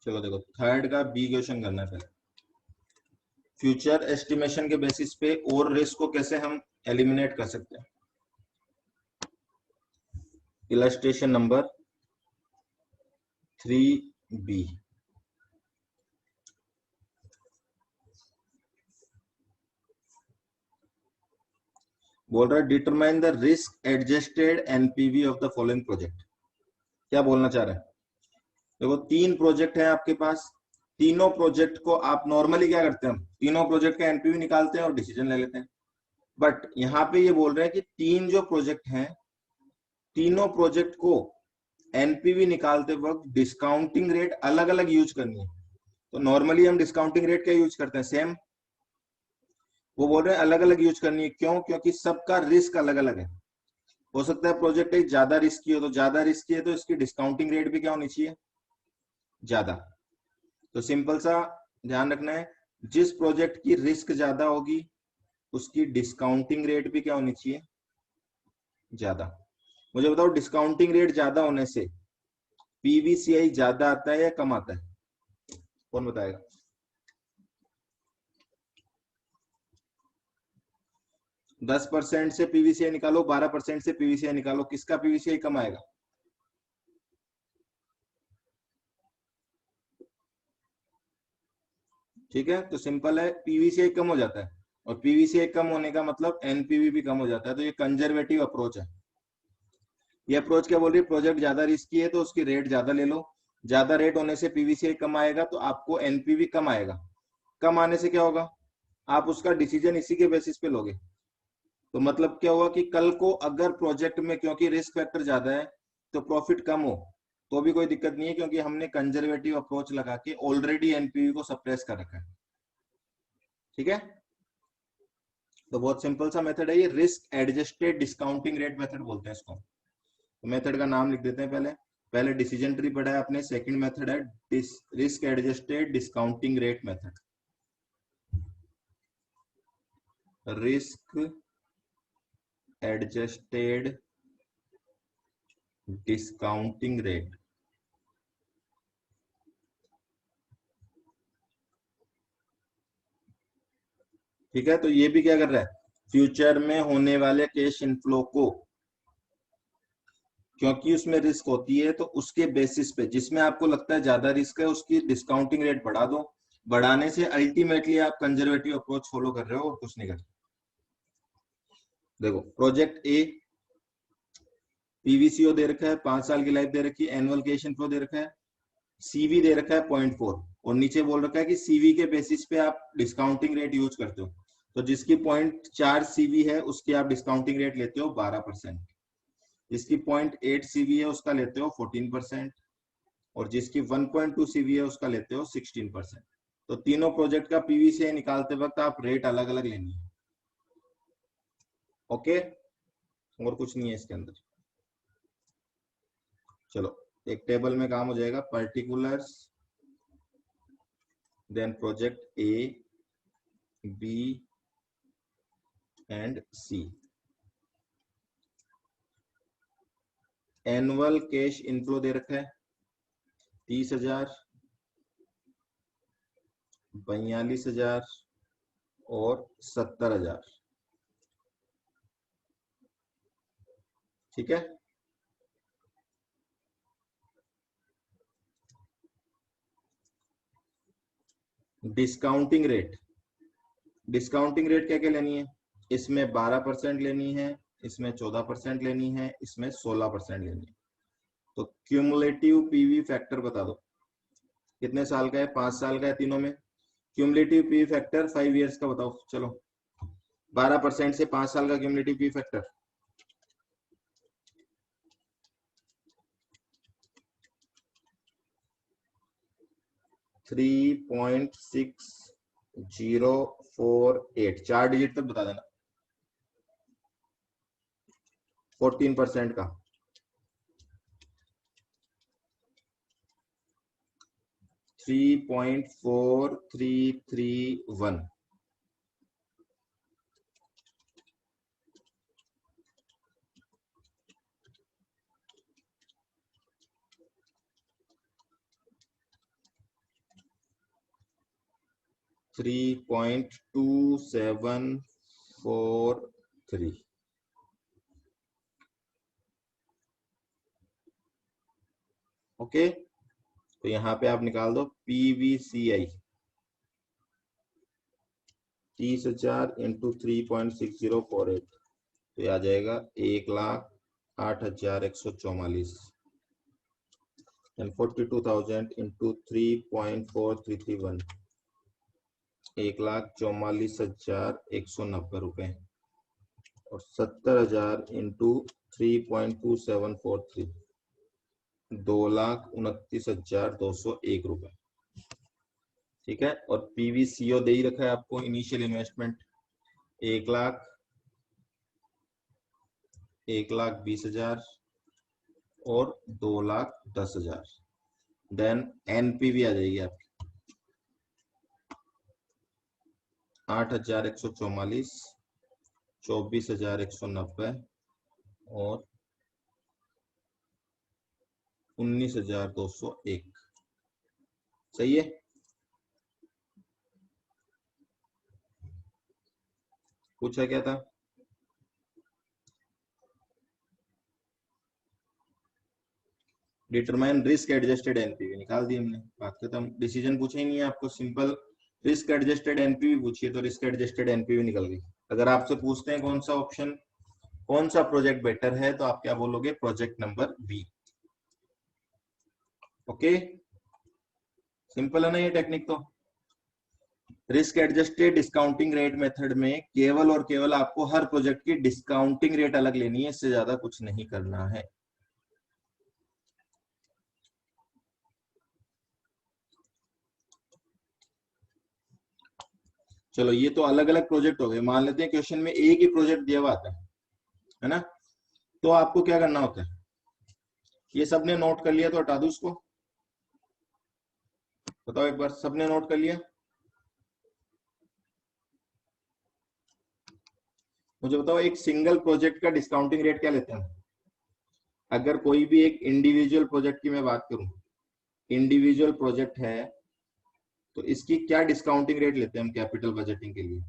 चलो देखो थर्ड का बी क्वेश्चन करना है पहले। फ्यूचर एस्टिमेशन के बेसिस पे और रिस्क को कैसे हम एलिमिनेट कर सकते हैं। Illustration number 3B। बोल रहा है determine the risk adjusted NPV of the following project. क्या बोलना चाह रहे हैं? देखो 3 प्रोजेक्ट है आपके पास, तीनों प्रोजेक्ट को आप नॉर्मली क्या करते हैं, हम तीनों प्रोजेक्ट का एनपीवी निकालते हैं और डिसीजन ले लेते हैं। बट यहाँ पे ये बोल रहे हैं कि 3 जो प्रोजेक्ट हैं, तीनों प्रोजेक्ट को एनपीवी निकालते वक्त डिस्काउंटिंग रेट अलग अलग यूज करनी है। तो नॉर्मली हम डिस्काउंटिंग रेट क्या यूज करते हैं, सेम। वो बोल रहे हैं अलग अलग यूज करनी है, क्यों? क्योंकि सबका रिस्क अलग अलग है। हो सकता है प्रोजेक्ट एक ज्यादा रिस्की हो, तो ज्यादा रिस्की है तो इसकी डिस्काउंटिंग रेट भी क्या होनी चाहिए, ज्यादा। तो सिंपल सा ध्यान रखना है, जिस प्रोजेक्ट की रिस्क ज्यादा होगी उसकी डिस्काउंटिंग रेट भी क्या होनी चाहिए, ज्यादा। मुझे बताओ डिस्काउंटिंग रेट ज्यादा होने से पीवीसीआई ज्यादा आता है या कम आता है? कौन बताएगा? 10% से पीवीसीआई निकालो, 12% से पीवीसीआई निकालो, किसका पीवीसीआई कम आएगा? ठीक है, तो सिंपल है, पीवीसीआई कम हो जाता है, और पीवीसीआई कम होने का मतलब एनपीवी भी कम हो जाता है। तो ये कंजर्वेटिव अप्रोच है। ये अप्रोच क्या बोल रही है, प्रोजेक्ट ज्यादा रिस्की है तो उसकी रेट ज्यादा ले लो, ज्यादा रेट होने से पीवीसीआई कम आएगा तो आपको एनपीवी कम आएगा। कम आने से क्या होगा, आप उसका डिसीजन इसी के बेसिस पे लोगे। तो मतलब क्या हुआ कि कल को अगर प्रोजेक्ट में क्योंकि रिस्क फैक्टर ज्यादा है तो प्रॉफिट कम हो तो भी कोई दिक्कत नहीं है, क्योंकि हमने कंजर्वेटिव अप्रोच लगा के ऑलरेडी एनपीवी को सप्रेस कर रखा है। ठीक है, तो बहुत सिंपल सा मेथड है ये, risk adjusted discounting rate method बोलते हैं इसको। तो मेथड का नाम लिख देते हैं पहले। पहले डिसीजन ट्री पढ़ा है आपने, सेकंड मेथड है risk adjusted discounting rate method. Risk adjusted discounting rate. ठीक है, तो ये भी क्या कर रहा है, फ्यूचर में होने वाले कैश इनफ्लो को, क्योंकि उसमें रिस्क होती है तो उसके बेसिस पे जिसमें आपको लगता है ज्यादा रिस्क है उसकी डिस्काउंटिंग रेट बढ़ा दो। बढ़ाने से अल्टीमेटली आप कंजर्वेटिव अप्रोच फॉलो कर रहे हो और कुछ नहीं कर रहे। देखो प्रोजेक्ट ए पीवीसीओ दे रखा है, 5 साल की लाइफ दे रखी है, एनुअल कैश इनफ्लो दे रखा है, सीवी दे रखा है 0.4, और नीचे बोल रखा है कि सीवी के बेसिस पे आप डिस्काउंटिंग रेट यूज करते हो। तो जिसकी 0.4 सीवी है उसकी आप डिस्काउंटिंग रेट लेते हो 12%, जिसकी 0.8 सीवी है उसका लेते हो 14%, और जिसकी 1.2 सीवी है उसका लेते हो 16%। तो तीनों प्रोजेक्ट का पीवीसीआई निकालते वक्त आप रेट अलग अलग लेनी है। ओके, और कुछ नहीं है इसके अंदर। चलो एक टेबल में काम हो जाएगा, particulars, then project A B and C. Annual cash inflow दे रखा है 30,000, 42,000 और 70,000। ठीक है, डिस्काउंटिंग रेट, डिस्काउंटिंग रेट क्या क्या लेनी है, इसमें 12% लेनी है, इसमें 14% लेनी है, इसमें 16% लेनी है। तो क्यूमुलेटिव पीवी फैक्टर बता दो, कितने साल का है, 5 साल का है तीनों में। क्यूमुलेटिव पीवी फैक्टर 5 इयर्स का बताओ। चलो 12% से 5 साल का क्यूमुलेटिव पीवी फैक्टर 3.6048, 4 डिजिट तक बता देना। 14% का 3.4331, 3.2743। ओके, तो यहाँ पे आप निकाल दो पीवीसीआई 30,000 इंटू 3.6048, तो ये आ जाएगा 1,08,144 एंड 42,000 इंटू 3.4331 1,44,190 रुपए और 70,000 इंटू 3.2743 2,29,201 रुपए। ठीक है, और पीवीसीओ दे ही रखा है आपको इनिशियल इन्वेस्टमेंट 1,20,000 और 2,10,000। देन एनपीवी आ जाएगी आपकी 8,144, 24,190 और 19,201। सही है। पूछा क्या था? डिटरमाइन रिस्क एडजस्टेड एनपीवी, निकाल दी हमने, बात खत्म। डिसीजन पूछा ही नहीं है आपको, सिंपल रिस्क एडजस्टेड एनपीवी पूछिए तो रिस्क एडजस्टेड एनपीवी निकल गई। अगर आपसे पूछते हैं कौन सा ऑप्शन, कौन सा प्रोजेक्ट बेटर है, तो आप क्या बोलोगे? Project number B. Okay, simple है ना ये टेक्निक। तो risk adjusted discounting rate method में केवल और केवल आपको हर प्रोजेक्ट की डिस्काउंटिंग रेट अलग लेनी है, इससे ज्यादा कुछ नहीं करना है। चलो, ये तो अलग अलग प्रोजेक्ट हो गए। मान लेते हैं क्वेश्चन में एक ही प्रोजेक्ट दिया हुआ आता है ना, तो आपको क्या करना होता है? ये सबने नोट कर लिया तो हटा दो उसको, बताओ एक बार, सबने नोट कर लिया? मुझे बताओ, एक सिंगल प्रोजेक्ट का डिस्काउंटिंग रेट क्या लेते हैं? अगर कोई भी एक इंडिविजुअल प्रोजेक्ट की मैं बात करूं, इंडिविजुअल प्रोजेक्ट है तो इसकी क्या डिस्काउंटिंग रेट लेते हैं हम कैपिटल बजटिंग के लिए?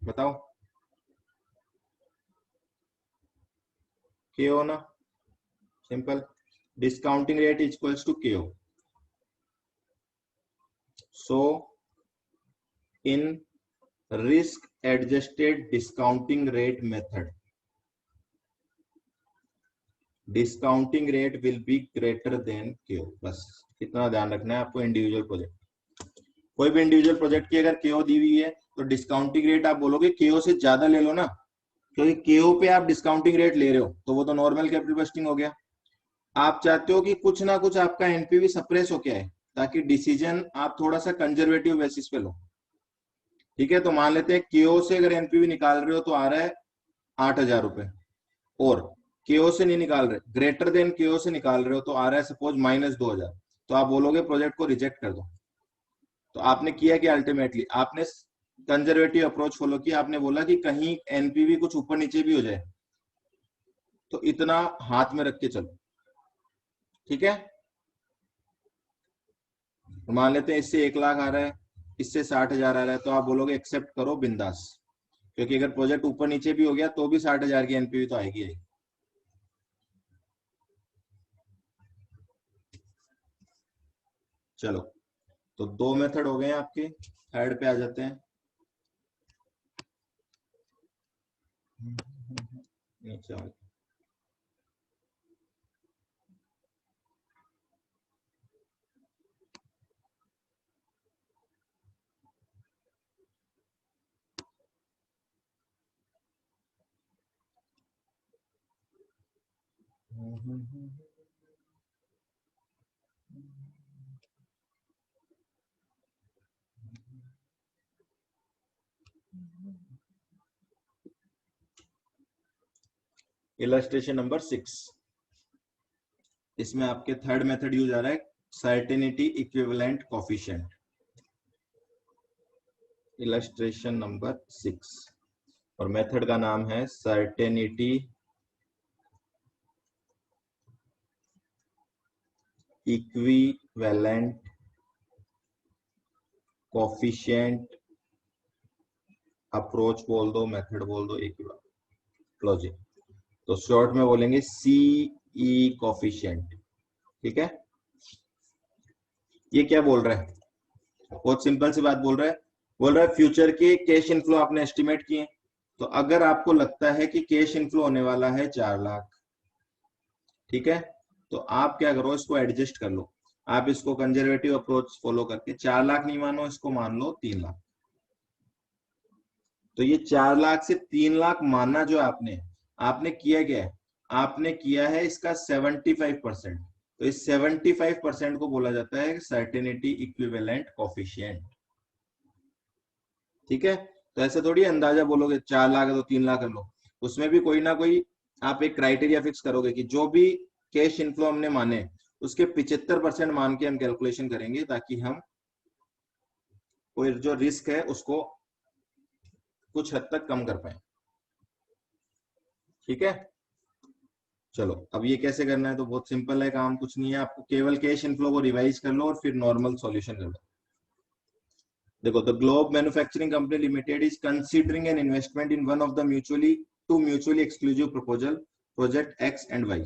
बताओ। केओ ना, simple, discounting rate equals to KO. So in risk adjusted discounting rate method, discounting rate will be greater than Q. बस इतना ध्यान रखना है आपको। इंडिविजुअल प्रोजेक्ट, कोई भी इंडिविजुअल प्रोजेक्ट की अगर केओ दी हुई है तो डिस्काउंटिंग रेट आप बोलोगे केओ से ज्यादा ले लो ना, क्योंकि केओ पे आप डिस्काउंटिंग रेट ले रहे हो तो वो तो नॉर्मल कैपिटल बस्टिंग हो गया। आप चाहते हो कि कुछ ना कुछ आपका एनपीवी सप्रेस हो क्या है, ताकि डिसीजन आप थोड़ा सा कंजर्वेटिव बेसिस पे लो। ठीक है, तो मान लेते हैं केओ से अगर एनपीवी निकाल रहे हो तो आ रहा है 8,000 रुपए, और केओ से नहीं निकाल रहे, ग्रेटर देन केओ से निकाल रहे हो तो आ रहा है सपोज -2,000, तो आप बोलोगे प्रोजेक्ट को रिजेक्ट कर दो। तो आपने किया कि अल्टीमेटली आपने कंजर्वेटिव अप्रोच फॉलो किया, आपने बोला कि कहीं एनपीवी कुछ ऊपर नीचे भी हो जाए तो इतना हाथ में रख के चलो। ठीक है, मान लेते हैं इससे 1,00,000 आ रहा है, इससे 60,000 आ रहा है, तो आप बोलोगे एक्सेप्ट करो बिंदास, क्योंकि अगर प्रोजेक्ट ऊपर नीचे भी हो गया तो भी 60,000 की एनपीवी तो आएगी। चलो, तो दो मेथड हो गए आपके, थर्ड पे आ जाते हैं। नीचे आओ। इलस्ट्रेशन नंबर 6, इसमें आपके थर्ड मेथड यूज आ रहा है, certainty equivalent coefficient. Illustration number 6 और मेथड का नाम है सर्टेनिटी इक्विवेलेंट कोफिशिएंट अप्रोच बोल दो, मेथड बोल दो, एक ही बात लॉजिक। तो शॉर्ट में बोलेंगे सीई कोफिशिएंट। ठीक है, ये क्या बोल रहा है? बहुत सिंपल सी बात बोल रहा है बोल रहा है फ्यूचर के कैश इनफ्लो आपने एस्टिमेट किए, तो अगर आपको लगता है कि कैश इनफ्लो होने वाला है 4 लाख, ठीक है, तो आप क्या करो, इसको एडजस्ट कर लो। आप इसको कंजर्वेटिव अप्रोच फॉलो करके 4 लाख नहीं मानो, इसको मान लो 3 लाख। तो ये 4 लाख से 3 लाख मानना जो आपने आपने किया क्या है, आपने किया है इसका 75%। तो इस 75% को बोला जाता है सर्टेनिटी इक्विवेलेंट कोफिशिएंट। ठीक है, तो ऐसे थोड़ी अंदाजा बोलोगे 4 लाख है तो 3 लाख कर लो, उसमें भी कोई ना कोई आप एक क्राइटेरिया फिक्स करोगे कि जो भी कैश इनफ्लो हमने माने उसके 75% मान के हम कैलकुलेशन करेंगे, ताकि हम कोई जो रिस्क है उसको कुछ हद तक कम कर पाए। ठीक है, चलो अब ये कैसे करना है, तो बहुत सिंपल है काम, कुछ नहीं है, आपको केवल कैश इनफ्लो को रिवाइज कर लो और फिर नॉर्मल सॉल्यूशन कर लो। देखो, the globe manufacturing company limited is considering an investment in one of the mutually exclusive proposal project X and Y,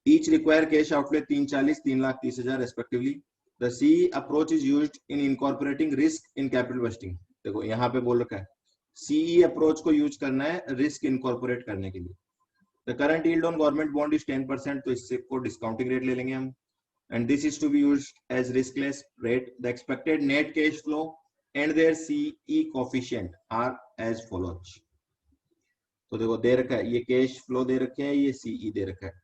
each require cash outlay 340 3,30,000 respectively. The C approach is used in incorporating risk in capital investing. देखो यहाँ पे बोल रखा है CE approach को use करना है risk incorporate करने के लिए। The current yield on government bond is 10%, तो इससे को डिस्काउंटिंग रेट ले लेंगे हम, and this is to be used as riskless rate. The expected net cash flow and their CE coefficient are as follows. तो देखो दे रखा है, ये कैश फ्लो दे रखे हैं, ये सीई दे रखा है।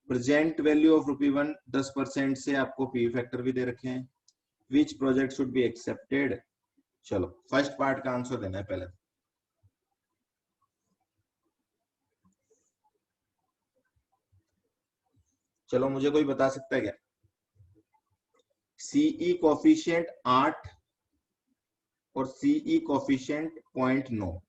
प्रेजेंट वैल्यू ऑफ ₹1 10% से आपको पी फैक्टर भी दे रखे हैं। Which project should be accepted. चलो फर्स्ट पार्ट का आंसर देना है पहले। चलो मुझे कोई बता सकता है क्या, सीई कोफिशिएंट 8 और सीई कोफिशिएंट 0.9,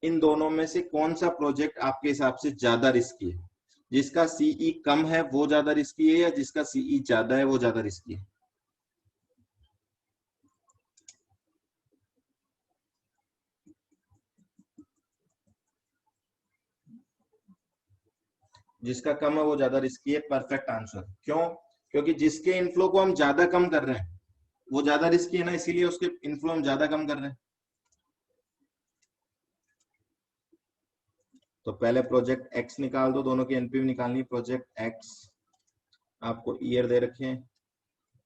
इन दोनों में से कौन सा प्रोजेक्ट आपके हिसाब से ज्यादा रिस्की है। जिसका सीई कम है वो ज्यादा रिस्की है, या जिसका सीई ज्यादा है वो ज्यादा रिस्की है। जिसका कम है वो ज्यादा रिस्की है, परफेक्ट आंसर। क्यों? क्योंकि जिसके इनफ्लो को हम ज्यादा कम कर रहे हैं वो ज्यादा रिस्की है ना, इसीलिए उसके इनफ्लो हम ज्यादा कम कर रहे हैं। तो पहले प्रोजेक्ट एक्स निकाल दो, दोनों की एनपीवी निकालनी। प्रोजेक्ट एक्स आपको ईयर दे रखे हैं,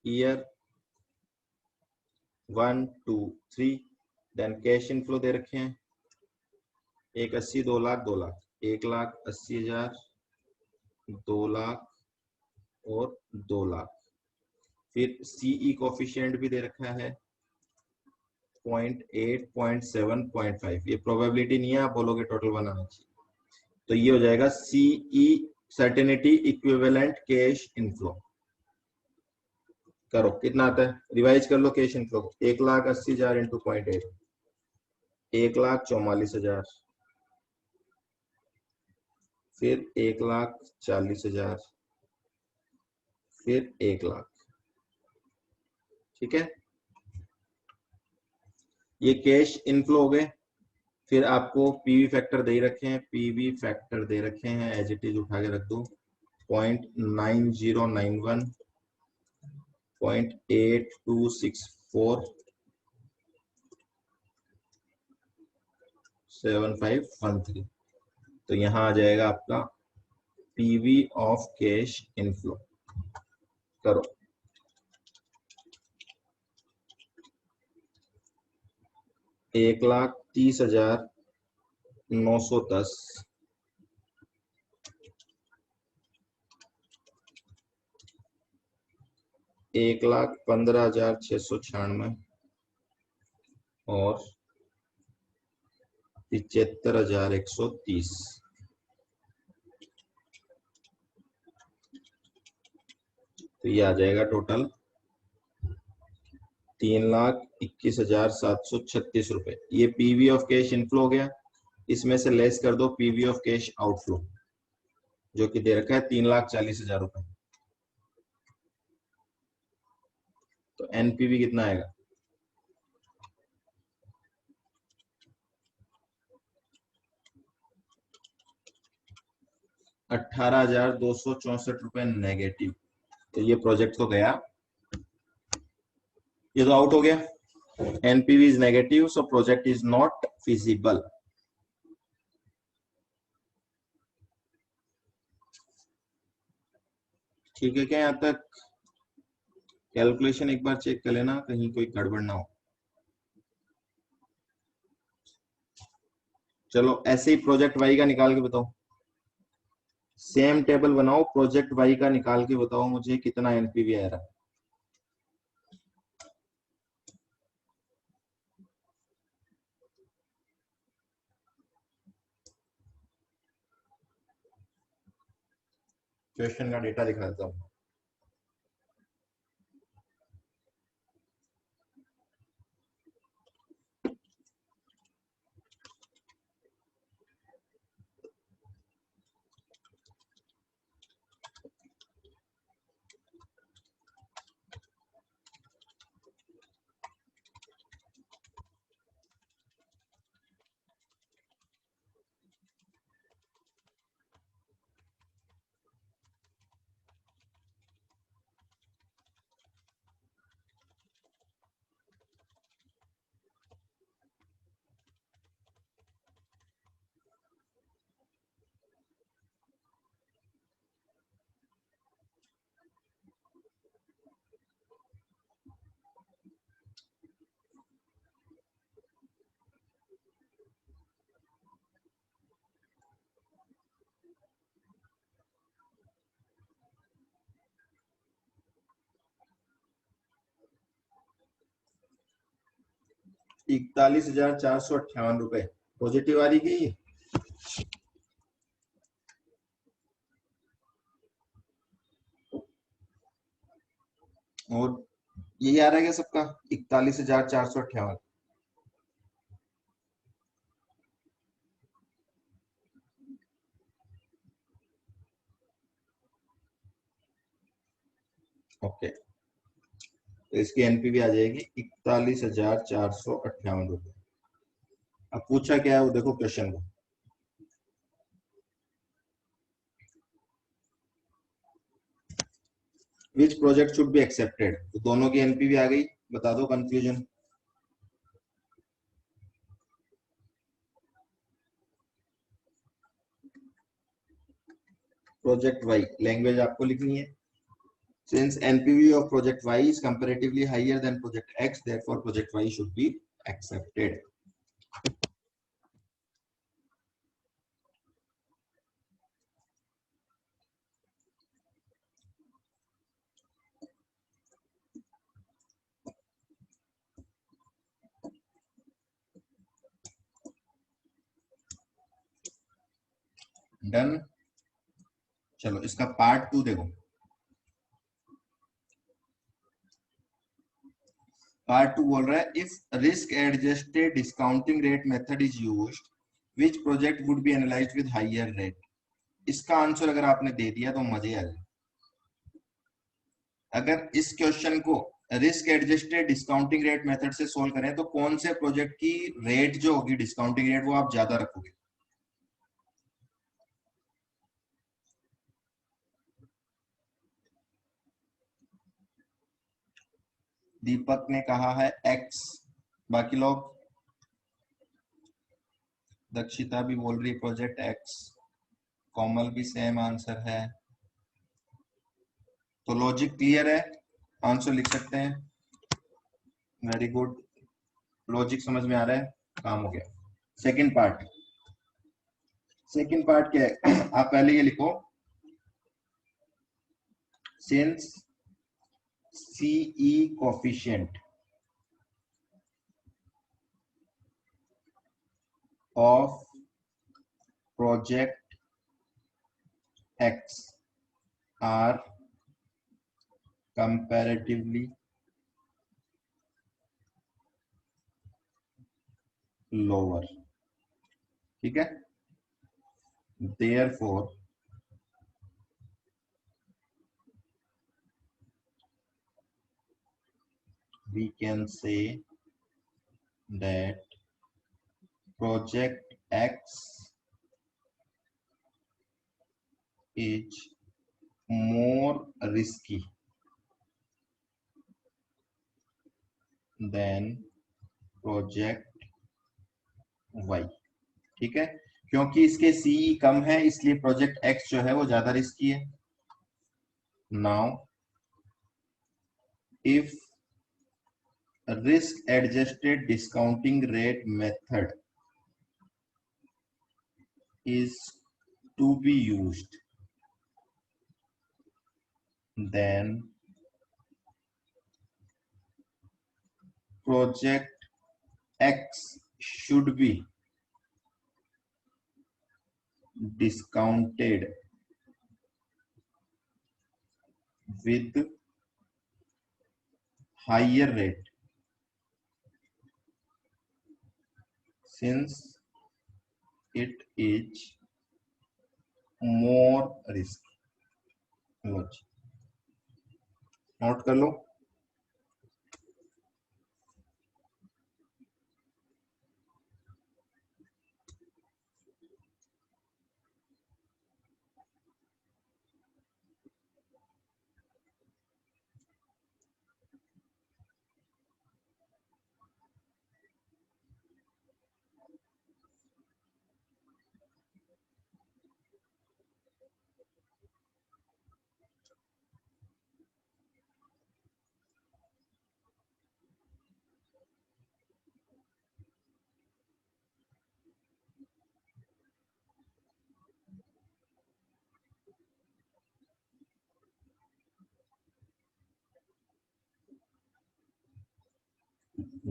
ईयर 1 2 3, देन कैश इनफ्लो दे रखे हैं 180 2 लाख 2 लाख, 1,80,000 2 लाख और 2 लाख। फिर सीई कोफिशिएंट भी दे रखा है 0.8 0.7 0.5, ये प्रोबेबिलिटी नहीं है, आप बोलोगे टोटल बनाना चाहिए। तो ये हो जाएगा CE certainty equivalent cash inflow. करो कितना आता है, रिवाइज कर लो कैश इनफ्लो। 1,80,000 इंटू 0.8, 1,44,000, फिर 1,40,000, फिर 1 लाख। ठीक है, ये कैश इनफ्लो हो गए। फिर आपको पीवी फैक्टर दे रखे हैं, पीवी फैक्टर दे रखे हैं एज इट इज उठा के रख दो 0.9091, 0.8264, 7513। तो यहां आ जाएगा आपका पीवी ऑफ कैश इनफ्लो। करो 1,30,910, 1,15,696 और 75,130। तो ये आ जाएगा टोटल 3,21,736 रुपए। ये पीवी ऑफ कैश इनफ्लो हो गया, इसमें से लेस कर दो पीवी ऑफ कैश आउटफ्लो जो कि दे रखा है 3,40,000 रुपए। तो एनपीवी कितना आएगा, 18,264 रुपए नेगेटिव। तो ये प्रोजेक्ट तो गया। ये तो आउट हो गया, NPV is negative so project is not feasible. ठीक है क्या यहाँ तक? कैलकुलेशन एक बार चेक कर लेना कहीं कोई गड़बड़ ना हो। चलो ऐसे ही प्रोजेक्ट वाई का निकाल के बताओ, सेम टेबल बनाओ, प्रोजेक्ट वाई का निकाल के बताओ मुझे कितना एनपीवी आ रहा है। क्वेश्चन का डेटा दिखा देता हूँ। ₹41,458 पॉजिटिव आ रही गई। और यही आ रहा है क्या सबका? 41,458। ओके, तो इसकी एनपीवी आ जाएगी ₹41,458। अब पूछा क्या है वो देखो क्वेश्चन को, which project should be accepted, तो दोनों की एनपीवी आ गई। बता दो कंफ्यूजन। प्रोजेक्ट वाई लैंग्वेज आपको लिखनी है। Since NPV of project Y is comparatively higher than project X, therefore project Y should be accepted. Done. चलो इसका पार्ट 2 देखो। पार्ट 2 बोल रहा है if risk adjusted discounting rate method is used which project would be analysed with higher rate. इसका answer अगर आपने दे दिया तो मजे आ जाए। अगर इस क्वेश्चन को risk adjusted discounting rate method से सोल्व करें तो कौन से प्रोजेक्ट की रेट जो होगी डिस्काउंटिंग रेट वो आप ज्यादा रखोगे? दीपक ने कहा है एक्स, बाकी लोग? दक्षिता भी बोल रही है प्रोजेक्ट एक्स, कोमल भी सेम आंसर है। तो लॉजिक क्लियर है, आंसर लिख सकते हैं। वेरी गुड, लॉजिक समझ में आ रहा है, काम हो गया। सेकंड पार्ट, सेकंड पार्ट क्या है? आप पहले ये लिखो, since CE coefficient of project X are comparatively lower, ठीक है, therefore we can say that project X is more risky than project Y. ठीक है, क्योंकि इसके सीई कम है इसलिए प्रोजेक्ट एक्स जो है वो ज्यादा रिस्की है। Now if risk adjusted discounting rate method is to be used, then project X should be discounted with higher rate since it is more risky। Note कर लो।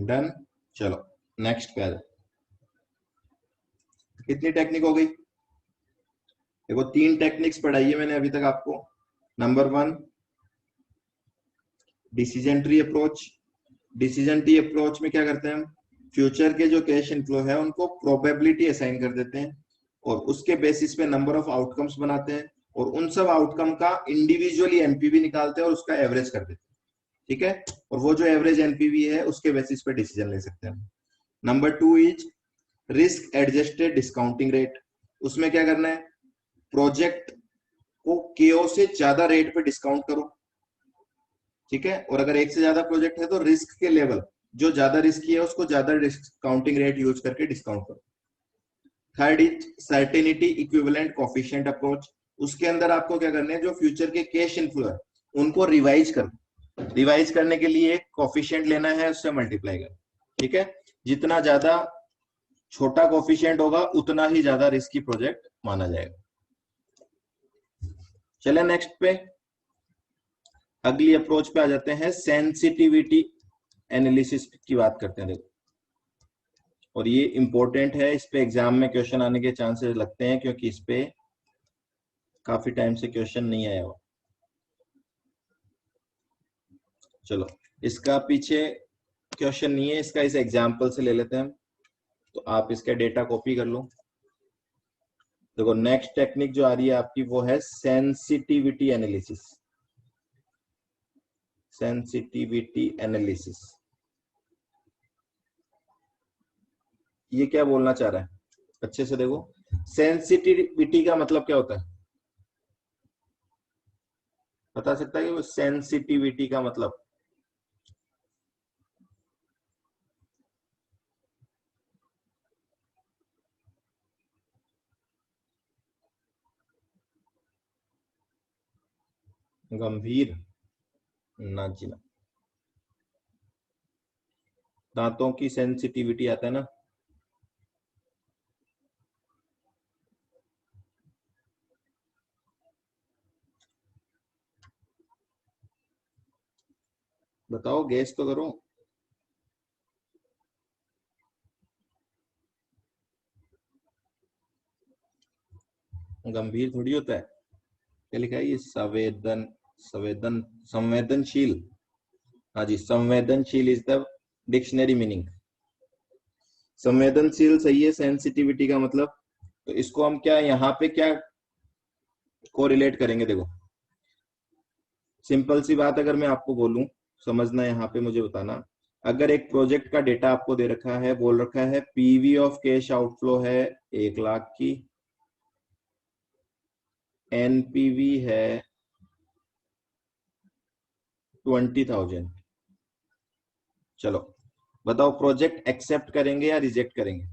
डन। चलो next पे आ जाओ। कितनी टेक्निक हो गई? देखो 3 टेक्निक्स पढ़ाई है मैंने अभी तक आपको। Number 1 decision tree approach. Decision tree approach में क्या करते हैं हम, फ्यूचर के जो कैश इनफ्लो है उनको प्रोबेबिलिटी असाइन कर देते हैं और उसके बेसिस पे नंबर ऑफ आउटकम्स बनाते हैं और उन सब आउटकम का इंडिविजुअली एनपीवी निकालते हैं और उसका एवरेज कर देते हैं। ठीक है, और वो जो एवरेज एनपीवी है उसके बेसिस पे डिसीजन ले सकते हैं। Number 2 is risk adjusted discounting rate. उसमें क्या करना है, प्रोजेक्ट को केओ से ज्यादा रेट पे डिस्काउंट करो। ठीक है, और अगर एक से ज्यादा प्रोजेक्ट है तो रिस्क के लेवल जो ज्यादा रिस्की है उसको ज्यादा डिस्काउंटिंग रेट यूज करके डिस्काउंट करो। Third is certainty equivalent coefficient approach. उसके अंदर आपको क्या करना है, जो फ्यूचर के कैश इनफ्लो है उनको रिवाइज करना। रिवाइज करने के लिए एक कोफिशिएंट लेना है, उससे मल्टीप्लाई करना। ठीक है, जितना ज्यादा छोटा कोफिशिएंट होगा उतना ही ज्यादा रिस्की प्रोजेक्ट माना जाएगा। चले नेक्स्ट पे, अगली अप्रोच पे आ जाते हैं, सेंसिटिविटी एनालिसिस की बात करते हैं। देखो, और ये इंपॉर्टेंट है, इस पे एग्जाम में क्वेश्चन आने के चांसेस लगते हैं क्योंकि इस पे काफी टाइम से क्वेश्चन नहीं आया हुआ। चलो, इसका पीछे क्वेश्चन नहीं है, इसका इस एग्जाम्पल से ले लेते हैं हम, तो आप इसका डेटा कॉपी कर लो। देखो नेक्स्ट टेक्निक जो आ रही है आपकी वो है सेंसिटिविटी एनालिसिस। सेंसिटिविटी एनालिसिस ये क्या बोलना चाह रहा है, अच्छे से देखो। सेंसिटिविटी का मतलब क्या होता है, बता सकता है कि वो सेंसिटिविटी का मतलब? गंभीर ना जीना, दांतों की सेंसिटिविटी आता है ना। बताओ, गेस तो करो। गंभीर थोड़ी होता है, क्या लिखा है ये, संवेदनशील। हाँ जी, संवेदनशील इज द डिक्शनरी मीनिंग। संवेदनशील सही है, सेंसिटिविटी का मतलब। तो इसको हम क्या यहाँ पे क्या को रिलेट करेंगे, देखो सिंपल सी बात अगर मैं आपको बोलूं, समझना यहाँ पे मुझे बताना। अगर एक प्रोजेक्ट का डेटा आपको दे रखा है, बोल रखा है पीवी ऑफ कैश आउटफ्लो है 1 लाख की, एनपीवी है 20,000। चलो बताओ प्रोजेक्ट एक्सेप्ट करेंगे या रिजेक्ट करेंगे?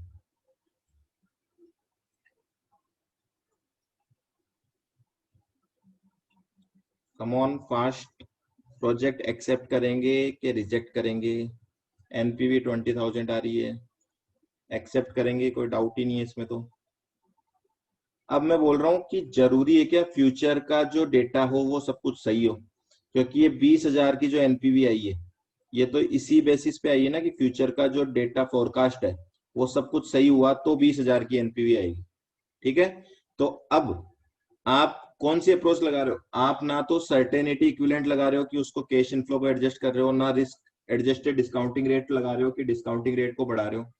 Come on fast. Project accept करेंगे कि रिजेक्ट करेंगे? एनपीवी 20,000 आ रही है, एक्सेप्ट करेंगे, कोई डाउट ही नहीं है इसमें तो। अब मैं बोल रहा हूं कि जरूरी है क्या फ्यूचर का जो डेटा हो वो सब कुछ सही हो? क्योंकि ये 20,000 की जो एनपीवी आई है, ये तो इसी बेसिस पे आई है ना कि फ्यूचर का जो डेटा फोरकास्ट है वो सब कुछ सही हुआ तो 20,000 की एनपीवी आएगी। ठीक है, तो अब आप कौन सी अप्रोच लगा रहे हो? आप ना तो सर्टेनिटी इक्विवेलेंट लगा रहे हो कि उसको कैश इनफ्लो पे एडजस्ट कर रहे हो, ना रिस्क एडजस्टेड डिस्काउंटिंग रेट लगा रहे हो कि डिस्काउंटिंग रेट को बढ़ा रहे हो।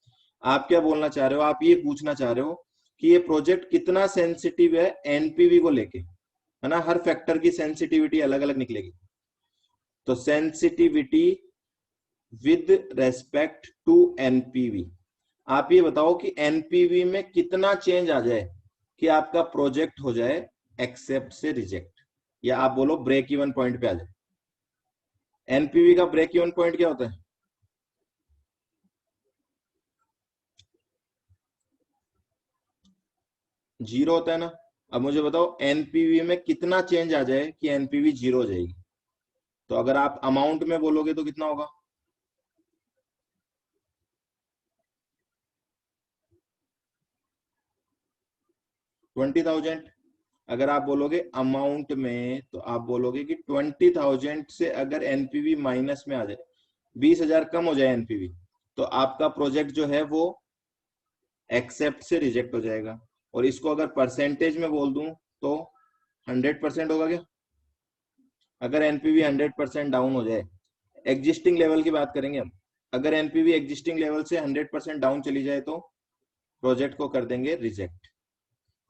आप क्या बोलना चाह रहे हो? आप ये पूछना चाह रहे हो कि ये प्रोजेक्ट कितना सेंसिटिव है एनपीवी को लेके, है ना? हर फैक्टर की सेंसिटिविटी अलग अलग निकलेगी। तो sensitivity with respect to NPV. आप ये बताओ कि एनपीवी में कितना चेंज आ जाए कि आपका प्रोजेक्ट हो जाए एक्सेप्ट से रिजेक्ट, या आप बोलो ब्रेक इवन पॉइंट पे आ जाए। एनपीवी का ब्रेक इवन पॉइंट क्या होता है? जीरो होता है ना। अब मुझे बताओ एनपीवी में कितना चेंज आ जाए कि एनपीवी जीरो हो जाएगी? तो अगर आप अमाउंट में बोलोगे तो कितना होगा? 20,000। अगर आप बोलोगे अमाउंट में तो आप बोलोगे कि 20,000 से अगर एनपीवी माइनस में आ जाए, 20,000 कम हो जाए एनपीवी, तो आपका प्रोजेक्ट जो है वो एक्सेप्ट से रिजेक्ट हो जाएगा। और इसको अगर परसेंटेज में बोल दूं तो 100% होगा क्या? अगर एनपीवी 100% डाउन हो जाए, एग्जिस्टिंग लेवल की बात करेंगे हम, अगर एनपीवी एग्जिस्टिंग लेवल से 100% डाउन चली जाए तो प्रोजेक्ट को कर देंगे रिजेक्ट।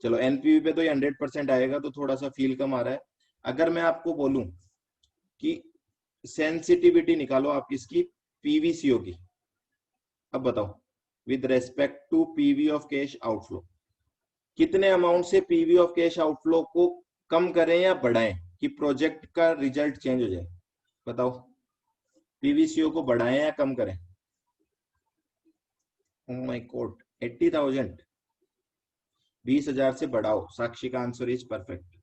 चलो एनपीवी पे तो ये 100% आएगा तो थोड़ा सा फील कम आ रहा है। अगर मैं आपको बोलूं कि सेंसिटिविटी निकालो आप किसकी? पीवीसीओ की। अब बताओ with respect to PV of cash outflow, कितने अमाउंट से पीवी ऑफ कैश आउटफ्लो को कम करें या बढ़ाएं कि प्रोजेक्ट का रिजल्ट चेंज हो जाए? बताओ पीवीसीओ को बढ़ाएं या कम करें? Oh my God, 80,000। 20,000 से बढ़ाओ। साक्षी का आंसर इज परफेक्ट।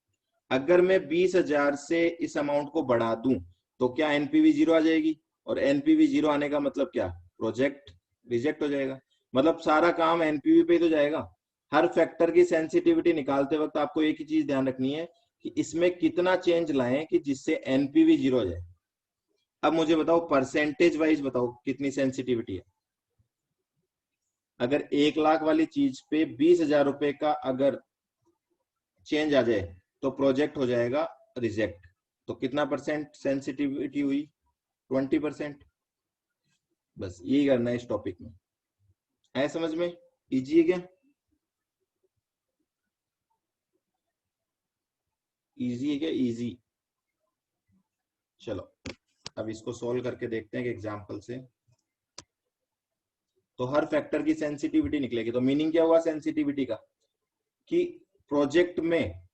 अगर मैं 20,000 से इस अमाउंट को बढ़ा दूं तो क्या एनपीवी जीरो आ जाएगी? और एनपीवी जीरो आने का मतलब क्या? प्रोजेक्ट रिजेक्ट हो जाएगा। मतलब सारा काम एनपीवी पे ही तो जाएगा। हर फैक्टर की सेंसिटिविटी निकालते वक्त आपको एक ही चीज ध्यान रखनी है कि इसमें कितना चेंज लाएं कि जिससे एनपीवी जीरो हो जाए। अब मुझे बताओ परसेंटेज वाइज बताओ कितनी सेंसिटिविटी है। अगर 1 लाख वाली चीज पे 20,000 रुपए का अगर चेंज आ जाए तो प्रोजेक्ट हो जाएगा रिजेक्ट। तो कितना परसेंट सेंसिटिविटी हुई? 20%। बस यही करना है इस टॉपिक में। है समझ में? इजी है क्या? इजी है क्या? इजी। चलो अब इसको सोल्व करके देखते हैं कि एग्जाम्पल से। तो हर फैक्टर की सेंसिटिविटी निकलेगी। तो मीनिंग क्या हुआ सेंसिटिविटी का? कि प्रोजेक्ट में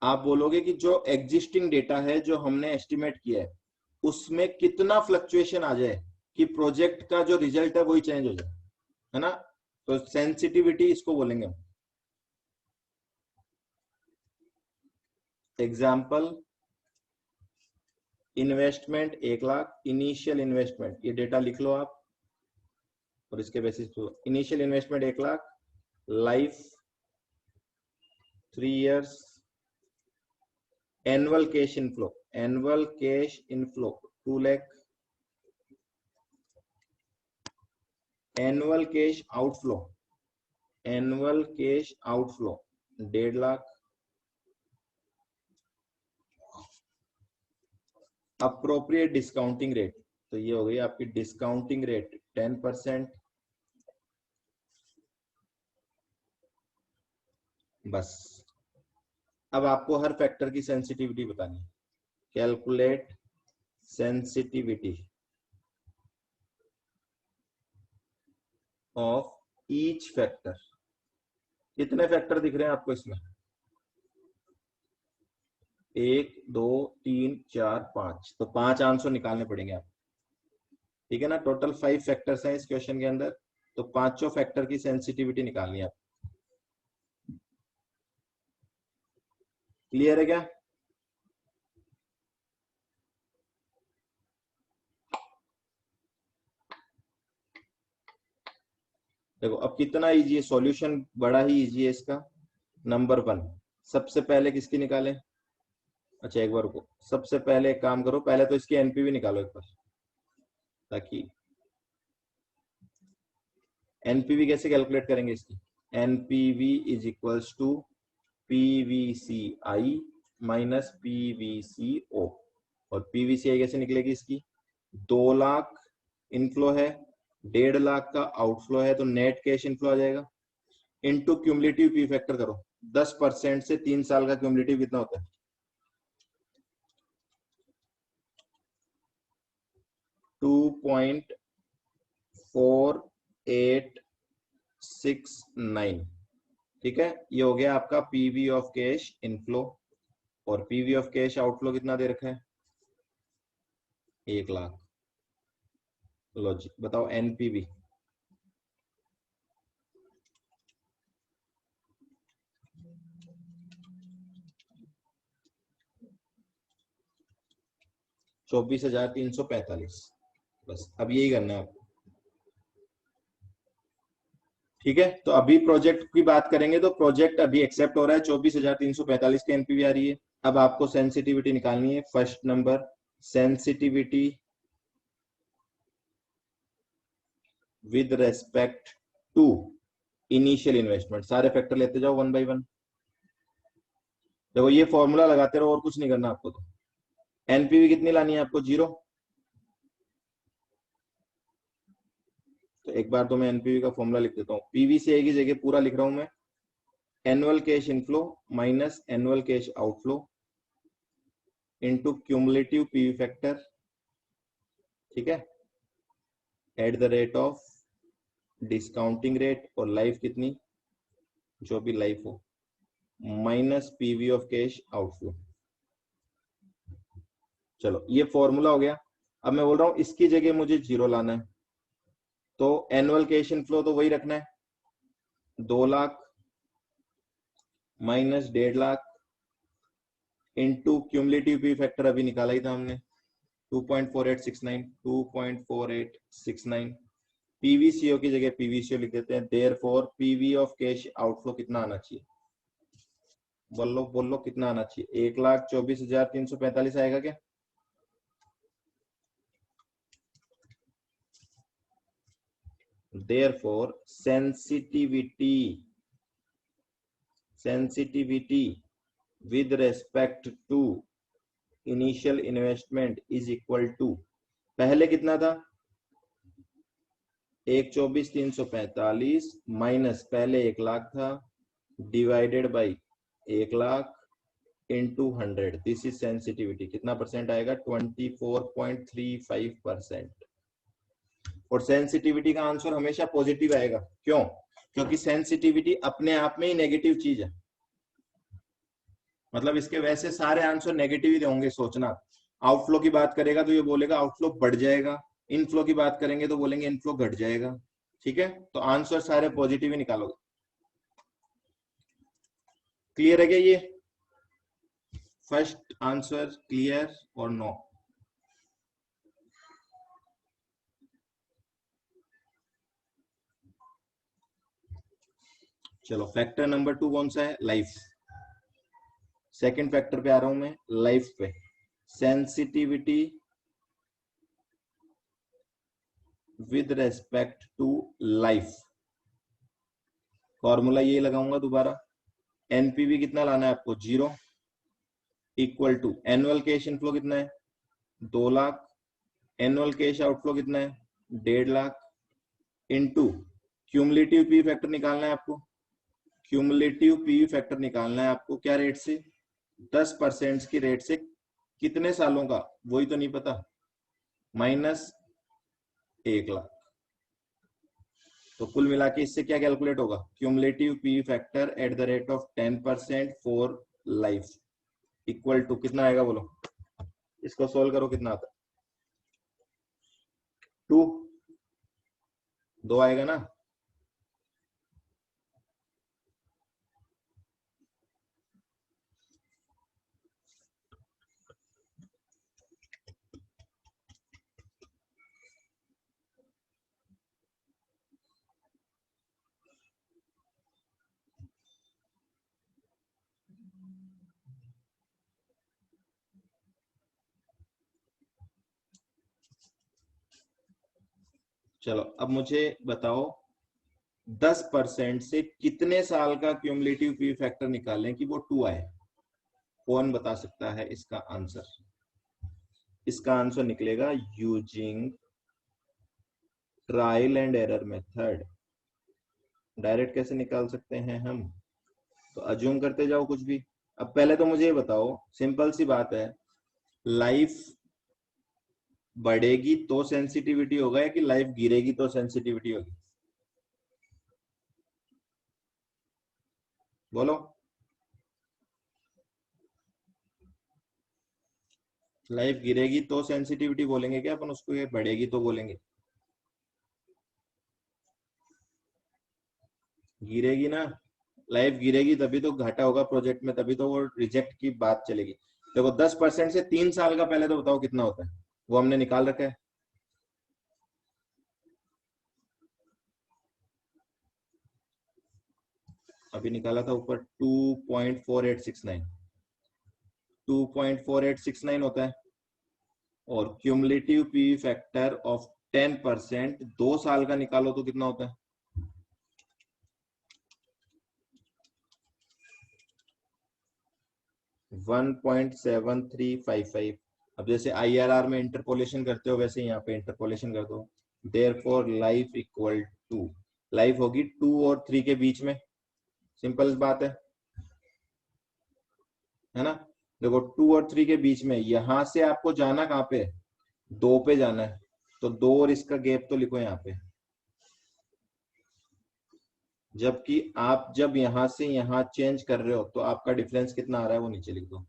आप बोलोगे कि जो एग्जिस्टिंग डेटा है जो हमने एस्टिमेट किया है उसमें कितना फ्लक्चुएशन आ जाए कि प्रोजेक्ट का जो रिजल्ट है वही चेंज हो जाए, है ना? तो सेंसिटिविटी इसको बोलेंगे हम। Example investment 1 lakh, initial investment, ये डेटा लिख लो आप और इसके बेसिस पे initial investment 1 lakh, life 3 years, annual cash inflow, annual cash inflow 2 lakh, annual cash outflow, annual cash outflow 1.5 lakh, appropriate discounting rate, तो ये हो गई आपकी डिस्काउंटिंग रेट 10%। बस अब आपको हर फैक्टर की सेंसिटिविटी बतानी है। Calculate sensitivity of each factor. कितने फैक्टर दिख रहे हैं आपको इसमें? 1 2 3 4 5, तो 5 आंसर निकालने पड़ेंगे आप। ठीक है ना। टोटल 5 फैक्टर्स हैं इस क्वेश्चन के अंदर, तो पांचों फैक्टर की सेंसिटिविटी निकालनी है आप। क्लियर है क्या? देखो अब कितना इजी है, सॉल्यूशन बड़ा ही इजी है इसका। नंबर 1, सबसे पहले किसकी निकालें? अच्छा एक बार को सबसे पहले एक काम करो, पहले तो इसकी एनपीवी निकालो एक बार, ताकि एनपीवी कैसे कैलकुलेट करेंगे इसकी? NPV is equals to PVCI minus PVCO. और पीवीसीआई कैसे निकलेगी इसकी? 2 लाख इनफ्लो है, 1.5 लाख का आउटफ्लो है, तो नेट कैश इनफ्लो आ जाएगा। इनटू क्यूमुलेटिव पी फैक्टर करो, 10% से 3 साल का क्यूमुलेटिव कितना होता है? 2.4869। ठीक है, ये हो गया आपका पीवी ऑफ कैश इनफ्लो। और पीवी ऑफ कैश आउटफ्लो कितना दे रखा है? 1 लाख। लो जी बताओ एनपीवी। ₹24,345। बस अब यही करना है आपको। ठीक है, तो अभी प्रोजेक्ट की बात करेंगे, तो प्रोजेक्ट अभी एक्सेप्ट हो रहा है, 24,345 की एनपीवी आ रही है। अब आपको सेंसिटिविटी निकालनी है। First number, sensitivity with respect to initial investment. सारे फैक्टर लेते जाओ 1 बाय 1। देखो ये फॉर्मूला लगाते रहो और कुछ नहीं करना आपको। तो एनपीवी कितनी लानी है आपको? 0। तो एक बार तो मैं एनपीवी का फॉर्मूला लिख देता हूँ। पीवीसीआई की जगह पूरा लिख रहा हूं मैं, annual cash inflow minus annual cash outflow into cumulative PV factor, ठीक है, eight the rate of discounting rate और लाइफ कितनी, जो भी लाइफ हो, minus PV of cash outflow. चलो ये फॉर्मूला हो गया। अब मैं बोल रहा हूं इसकी जगह मुझे 0 लाना है, तो एनुअल कैश इनफ्लो तो वही रखना है, 2 lakh minus 1.5 lakh into cumulative P factor अभी निकाला ही था हमने, 2.4869 पीवीसीओ की जगह पीवीसीओ लिख देते हैं। Therefore PV of cash outflow कितना आना चाहिए? बोलो कितना आना चाहिए? 1,24,345 आएगा क्या? Therefore sensitivity with respect to initial investment is equal to, पहले कितना था? 1,24,345 माइनस पहले 1 लाख था, divided by 1 lakh into 100। This is sensitivity. कितना परसेंट आएगा? 24.35%। और सेंसिटिविटी का आंसर हमेशा पॉजिटिव आएगा। क्यों? क्योंकि सेंसिटिविटी अपने आप में ही नेगेटिव चीज है, मतलब इसके वैसे सारे आंसर नेगेटिव ही होंगे। सोचना, आउटफ्लो की बात करेगा तो ये बोलेगा आउटफ्लो बढ़ जाएगा, इनफ्लो की बात करेंगे तो बोलेंगे इनफ्लो घट जाएगा। ठीक है, तो आंसर सारे पॉजिटिव ही निकालोगे। क्लियर है क्या ये? फर्स्ट आंसर क्लियर और नो? चलो फैक्टर नंबर 2 कौन सा है? लाइफ। सेकंड फैक्टर पे आ रहा हूं मैं, लाइफ पे। Sensitivity with respect to life, formula ये लगाऊंगा दोबारा। एनपीवी कितना लाना है आपको? 0 equal to annual cash inflow कितना है? 2 लाख। एनुअल कैश आउटफ्लो कितना है? 1.5 lakh into cumulative P factor निकालना है आपको। क्यूमुलेटिव पी फैक्टर निकालना है आपको क्या रेट से? 10% की रेट से। कितने सालों का वही तो नहीं पता, माइनस 1 लाख। तो कुल मिला के इससे क्या कैलकुलेट होगा? Cumulative P factor at the rate of 10% for life equal to कितना आएगा बोलो? इसको सोल्व करो, कितना आता है? 2, 2 आएगा ना। चलो अब मुझे बताओ 10% से कितने साल का क्यूमुलेटिव पी फैक्टर निकालें कि वो 2 आए। कौन बता सकता है इसका आंसर? इसका आंसर निकलेगा using trial and error method. Direct कैसे निकाल सकते हैं हम? तो अज्यूम करते जाओ कुछ भी। अब पहले तो मुझे ये बताओ, सिंपल सी बात है, लाइफ बढ़ेगी तो सेंसिटिविटी होगा या कि लाइफ गिरेगी तो सेंसिटिविटी होगी? बोलो। लाइफ गिरेगी तो सेंसिटिविटी बोलेंगे क्या अपन उसको, ये बढ़ेगी तो बोलेंगे? गिरेगी ना। लाइफ गिरेगी तभी तो घाटा होगा प्रोजेक्ट में, तभी तो वो रिजेक्ट की बात चलेगी। देखो 10% से 3 साल का पहले तो बताओ कितना होता है, वो हमने निकाल रखा है। अभी निकाला था ऊपर 2.4869, 2.4869 होता है। और क्यूमुलेटिव पी फैक्टर ऑफ 10% 2 साल का निकालो तो कितना होता है? 1.7355। अब जैसे आईआरआर में इंटरपोलेशन करते हो वैसे यहाँ पे इंटरपोलेशन कर दो। Therefore life equal to, life होगी 2 और 3 के बीच में। सिंपल बात है ना। देखो 2 और 3 के बीच में, यहां से आपको जाना कहाँ पे? 2 पे जाना है, तो 2 और इसका गैप तो लिखो यहाँ पे। जबकि आप जब यहां से यहां चेंज कर रहे हो तो आपका डिफरेंस कितना आ रहा है वो नीचे लिख दो।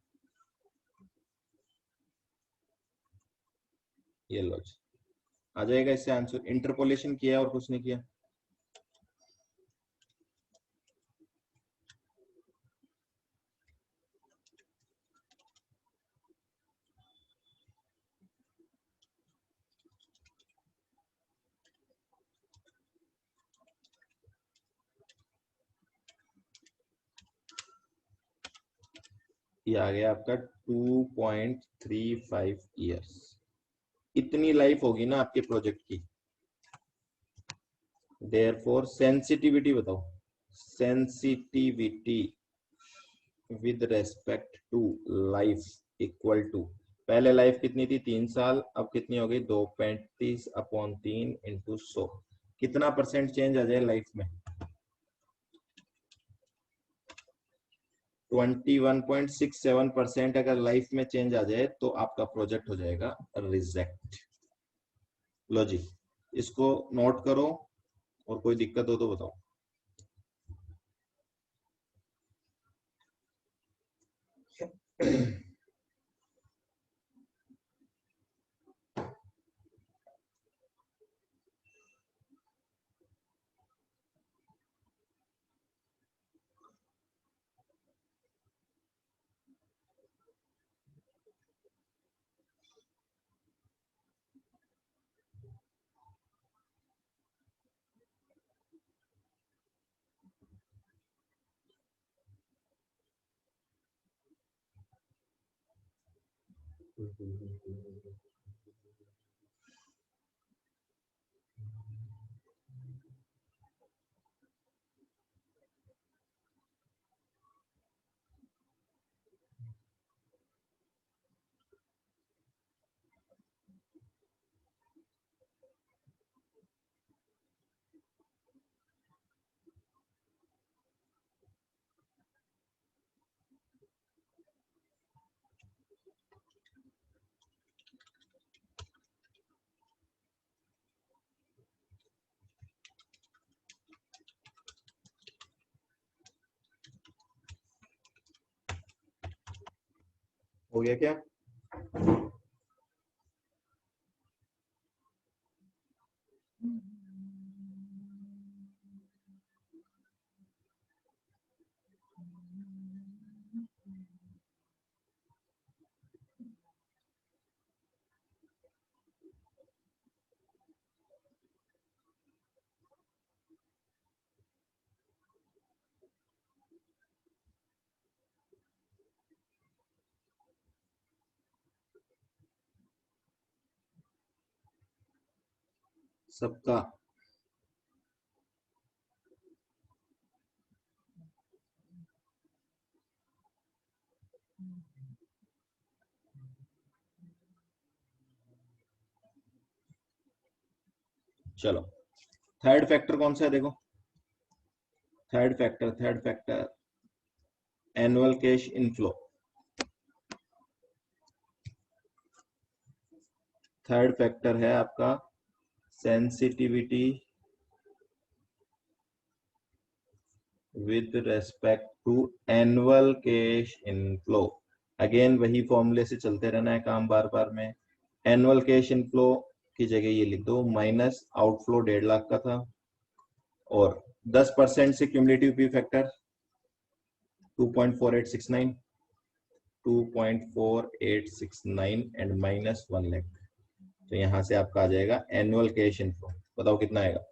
ये लो जी, आ जाएगा इससे आंसर। इंटरपोलेशन किया और कुछ नहीं किया। ये आ गया आपका 2.35 ईयर्स। इतनी लाइफ होगी ना आपके प्रोजेक्ट की। देयरफॉर सेंसिटिविटी बताओ, sensitivity with respect to life equal to, पहले लाइफ कितनी थी? 3 साल, अब कितनी हो गई? 2.35/3 × 100। कितना परसेंट चेंज आ जाए लाइफ में? 21.67% अगर लाइफ में चेंज आ जाए तो आपका प्रोजेक्ट हो जाएगा रिजेक्ट। लो जी, इसको नोट करो और कोई दिक्कत हो तो बताओ। हो गया क्या? सबका। चलो, थर्ड फैक्टर कौन सा है देखो। Third factor annual cash inflow. Third factor है आपका sensitivity with respect to annual cash inflow. Again वही फॉर्मूले से चलते रहना है काम बार बार में। एनुअल कैश इनफ्लो की जगह ये लिख दो माइनस आउटफ्लो 1.5 लाख का था, और 10% से cumulative P factor 2.4869 and minus 1 lakh. तो यहां से आपका आ जाएगा एनुअल कैश इनफ्लो। बताओ कितना आएगा।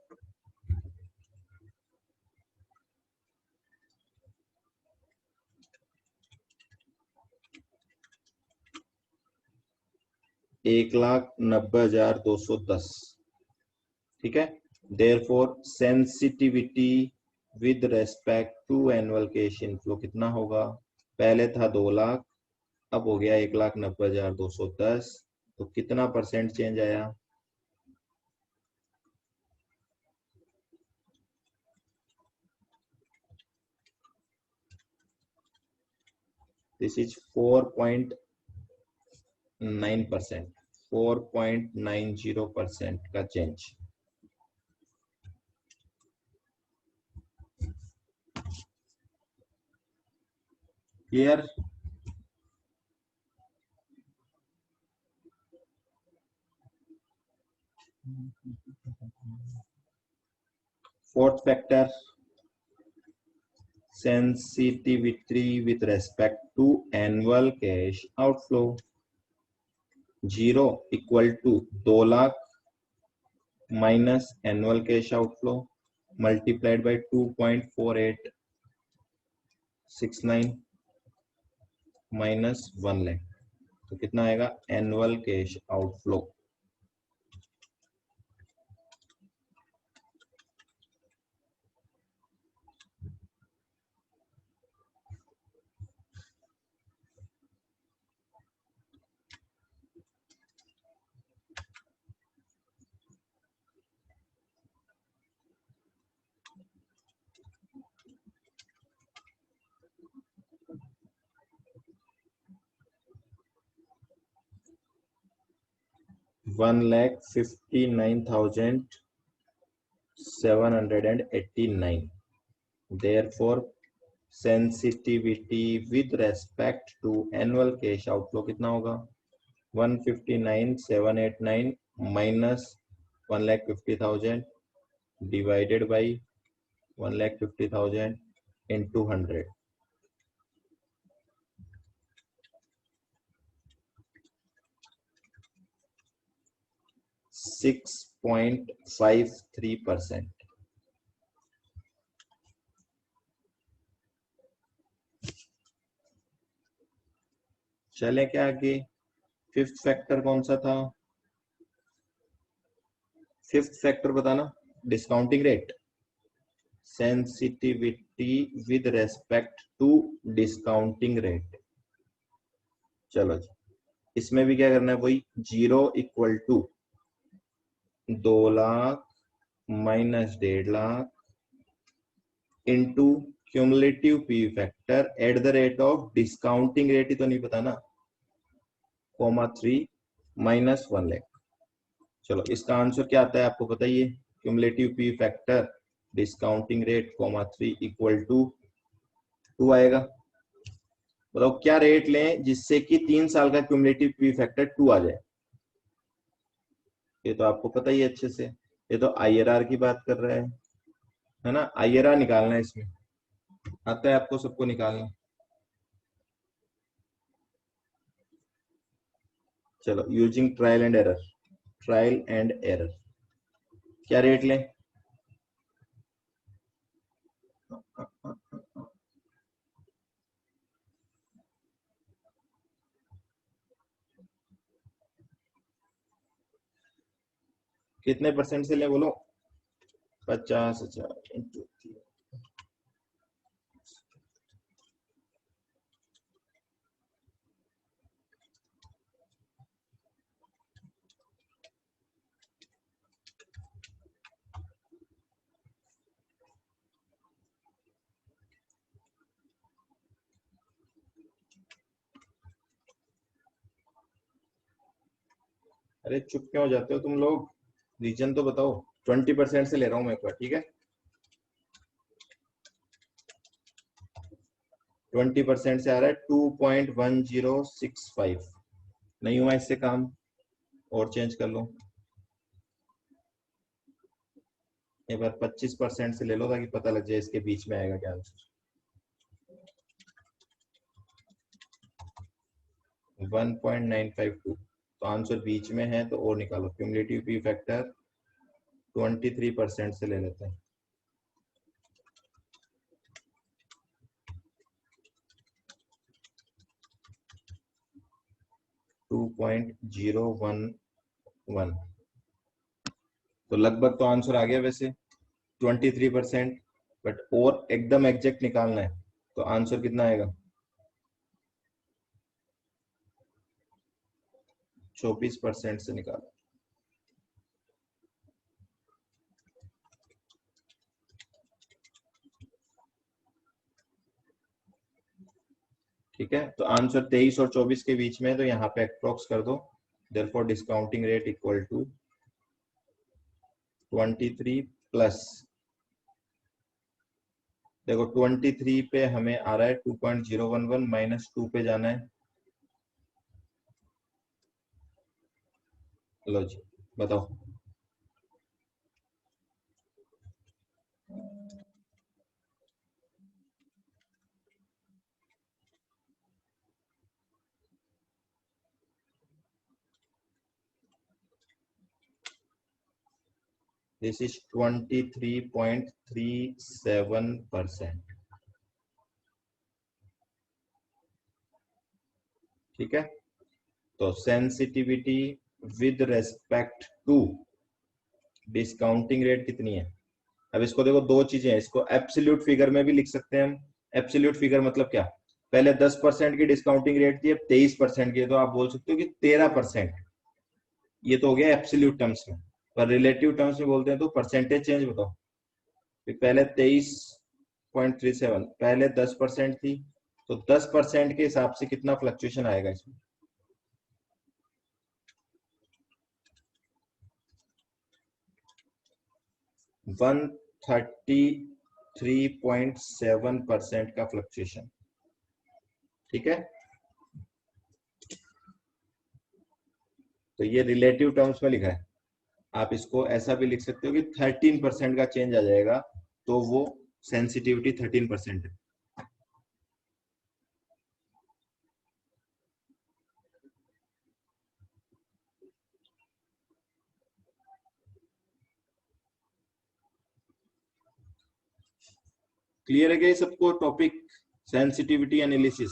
एक लाख 90,210। ठीक है। Therefore sensitivity with respect to annual cash inflow कितना होगा। पहले था 2 लाख, अब हो गया 1,90,210। तो कितना परसेंट चेंज आया। दिस इज 4.9%, 4.90% का change. Clear. Fourth factor sensitivity with respect to annual cash outflow। 0 equal to 2 lakh minus annual cash outflow multiplied by 2.4869 minus 1 lakh. तो कितना आएगा एनुअल कैश आउटफ्लो। 1,59,789। therefore sensitivity with respect to annual cash outflow कितना होगा 159,789 minus 1,50,000 divided by 1,50,000 into 100। 6.53%। चले क्या आगे। फिफ्थ फैक्टर कौन सा था। फिफ्थ फैक्टर बताना। Discounting rate. Sensitivity with respect to discounting rate. चलो जी, इसमें भी क्या करना है वही 0 equal to 2 lakh minus 1.5 lakh into cumulative P factor at the rate of discounting rate ही तो नहीं पता ना, कोमा 3 माइनस 1 लाख। चलो इसका आंसर क्या आता है आपको बताइए। Cumulative P factor discounting rate comma 3 equal to 2 आएगा। बताओ क्या रेट लें जिससे कि 3 साल का क्यूमुलेटिव पी फैक्टर 2 आ जाए। ये तो आपको पता ही अच्छे से, ये तो आईआरआर की बात कर रहा है ना। आईआरआर निकालना है इसमें, आता है आपको सबको निकालना। चलो using trial and error. Trial and error क्या रेट लें। कितने परसेंट से ले बोलो? 50,000 इंटू। अरे चुप क्यों हो जाते हो तुम लोग? रीजन तो बताओ। 20% से ले रहा हूं मैं एक बार, ठीक है? 20% से आ रहा है 2.1065। नहीं हुआ इससे काम, और चेंज कर लो। एक बार 25% से ले लो ताकि पता लग जाए इसके बीच में आएगा क्या आंसर। 1.952। तो आंसर बीच में है तो और निकालो। क्यूमुलेटिव पी फैक्टर 23% से ले लेते हैं। .011। तो लगभग तो आंसर आ गया वैसे 23%, बट और एकदम एग्जैक्ट निकालना है तो आंसर कितना आएगा? 24% से निकालो। ठीक है, तो आंसर 23 और 24 के बीच में है, तो यहाँ पे अप्रोक्स कर दो। Therefore discounting rate equal to 23 plus, देखो 23 पे हमें आ रहा है 2.011, माइनस 2 पे जाना है। लो जी बताओ। This is 23.37%। ठीक है, तो sensitivity with respect to discounting rate कितनी है? अब इसको देखो, दो चीजें हैं, इसको एब्सोल्यूट फिगर में भी लिख सकते हैं हम। एब्सोल्यूट फिगर मतलब क्या? पहले 10% की डिस्काउंटिंग रेट थी, अब 23% की है, तो आप बोल सकते हो कि 13%। ये तो हो गया एब्सोल्यूट टर्म्स में। पर रिलेटिव टर्म्स में बोलते हैं तो परसेंटेज चेंज बताओ। पहले 23.37, पहले 10% थी, तो 10% के हिसाब से कितना फ्लक्चुएशन आएगा इसमें? वन 33.7% का फ्लक्चुएशन। ठीक है, तो ये रिलेटिव टर्म्स में लिखा है। आप इसको ऐसा भी लिख सकते हो कि 13% का चेंज आ जाएगा, तो वो सेंसिटिविटी 13% है। क्लियर है क्या ये सबको टॉपिक? सेंसिटिविटी एनालिसिस,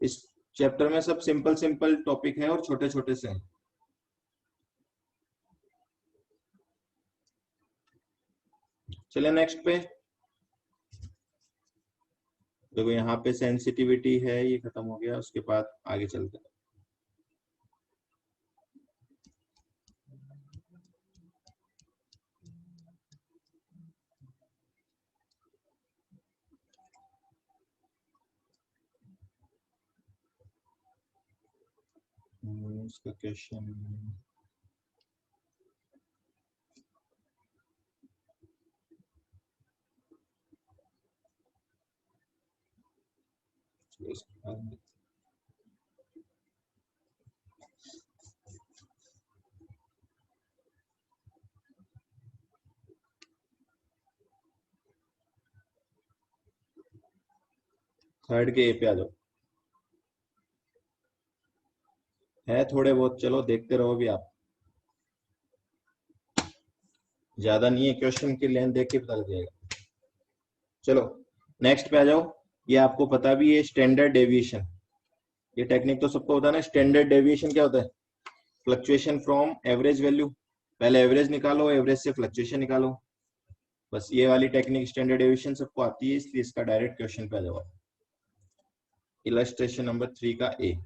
इस चैप्टर में सब सिंपल सिंपल टॉपिक है और छोटे छोटे से हैं। चलिए नेक्स्ट पे देखो, यहाँ पे सेंसिटिविटी है, ये खत्म हो गया, उसके बाद आगे चलते हैं। इसका क्वेश्चन थर्ड के ए पे आ जाओ। है थोड़े बहुत, चलो देखते रहो भी आप, ज्यादा नहीं है, क्वेश्चन की लेंथ देख के पता लग जाएगा। चलो नेक्स्ट पे आ जाओ। ये आपको पता भी है, स्टैंडर्ड डेविएशन। ये टेक्निक तो सबको होता है ना। स्टैंडर्ड डेविएशन क्या होता है? फ्लक्चुएशन फ्रॉम एवरेज वैल्यू, पहले एवरेज निकालो, एवरेज से फ्लक्चुएशन निकालो। बस ये वाली टेक्निक स्टैंडर्ड डेविएशन सबको आती है, इसलिए इसका डायरेक्ट क्वेश्चन पे जवाब। इलस्ट्रेशन नंबर 3 का ए।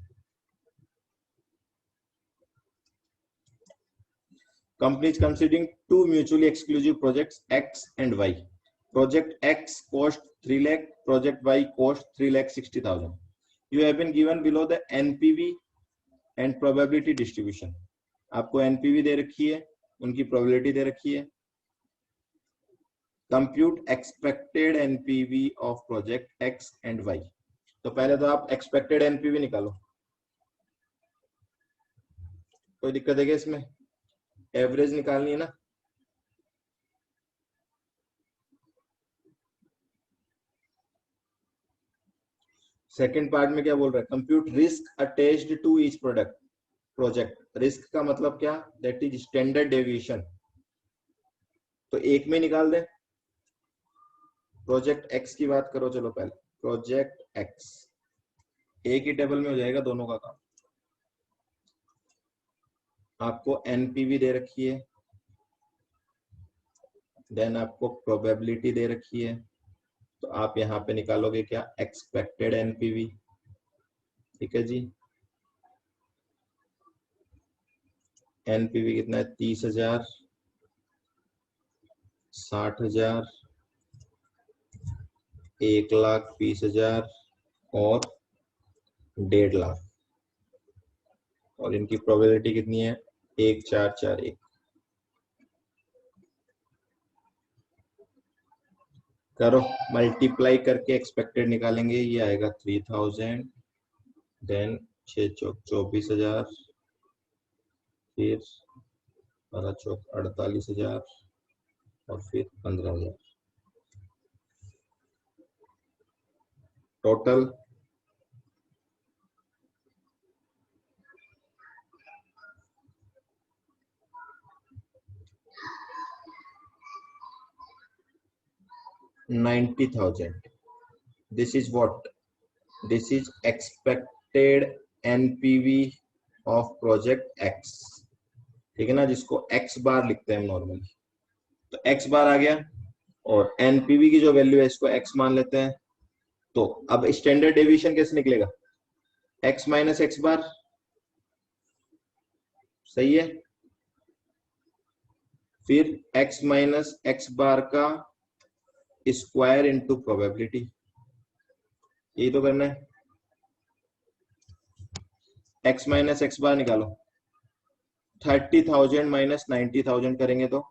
Company is considering two mutually exclusive projects X and Y. Project X cost 3 lakh, project Y cost 3,60,000. You have been given below the NPV and probability distribution. आपको NPV दे रखी है, उनकी probability दे रखी है। Compute expected NPV of project X and Y. तो पहले तो आप expected NPV निकालो। कोई दिक्कत है क्या इसमें? एवरेज निकालनी है ना। सेकेंड पार्ट में क्या बोल रहा है? Compute risk attached to each project. Risk का मतलब क्या? That is standard deviation. तो एक में निकाल दे। प्रोजेक्ट एक्स की बात करो, चलो पहले प्रोजेक्ट एक्स एक ही टेबल में हो जाएगा दोनों का काम। आपको एनपीवी दे रखी है, देन आपको प्रोबेबिलिटी दे रखी है, तो आप यहाँ पे निकालोगे क्या? Expected NPV. ठीक है जी। एनपीवी कितना है? 30,000, 60,000, 1,20,000 और 1.5 लाख। और इनकी प्रोबेबिलिटी कितनी है? 1,441। करो मल्टीप्लाई करके एक्सपेक्टेड निकालेंगे, ये आएगा 3,000, देन 24,000, फिर 48,000 और फिर 15,000। Total 90,000. This is what? This is expected NPV of project X. ठीक है ना, जिसको X बार लिखते हैं नॉर्मली। तो X बार आ गया और NPV की जो वैल्यू है इसको X मान लेते हैं। तो अब स्टैंडर्ड डेविएशन कैसे निकलेगा? X माइनस X बार। सही है। फिर X माइनस X बार का स्क्वायर इनटू प्रोबेबिलिटी, यही तो करना है। x माइनस एक्स बार निकालो। 30,000 माइनस 90,000 करेंगे तो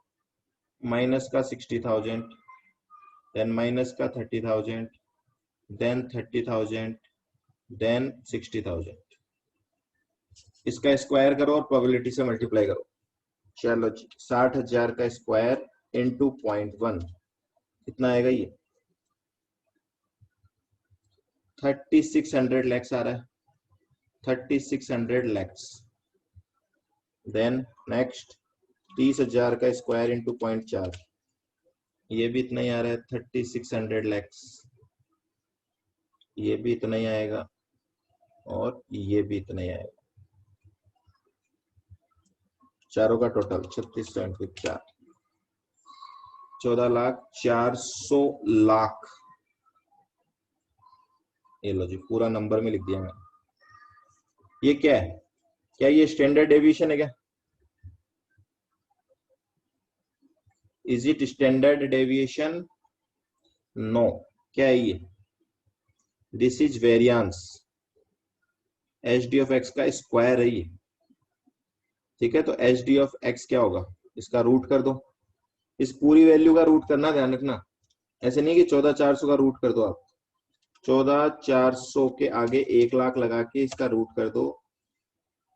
माइनस का 60,000, देन माइनस का 30,000, देन 30,000, देन 60,000। इसका स्क्वायर करो और प्रोबेबिलिटी से मल्टीप्लाई करो। चलो 60,000 का स्क्वायर इनटू 0.1 कितना आएगा? ये 3,600 लैक्स आ रहा है। 3,600 लैक्स। देन नेक्स्ट 30,000 का स्क्वायर इंटू 0.4, ये भी इतना ही आ रहा है 3,600 लैक्स। ये भी इतना ही आएगा और ये भी इतना ही आएगा। चारों का टोटल 36.4, 14,04,00,000। ये लो जी, पूरा नंबर में लिख दिया मैंने। ये क्या है? क्या ये स्टैंडर्ड डेविएशन है क्या? Is it standard deviation? No. क्या है ये? This is variance. H D of X का स्क्वायर है ये। ठीक है, तो एच डी ऑफ एक्स क्या होगा? इसका रूट कर दो। इस पूरी वैल्यू का रूट करना, ध्यान रखना। ऐसे नहीं कि 14,400 का रूट कर दो आप। 14,400 के आगे 1 लाख लगा के इसका रूट कर दो।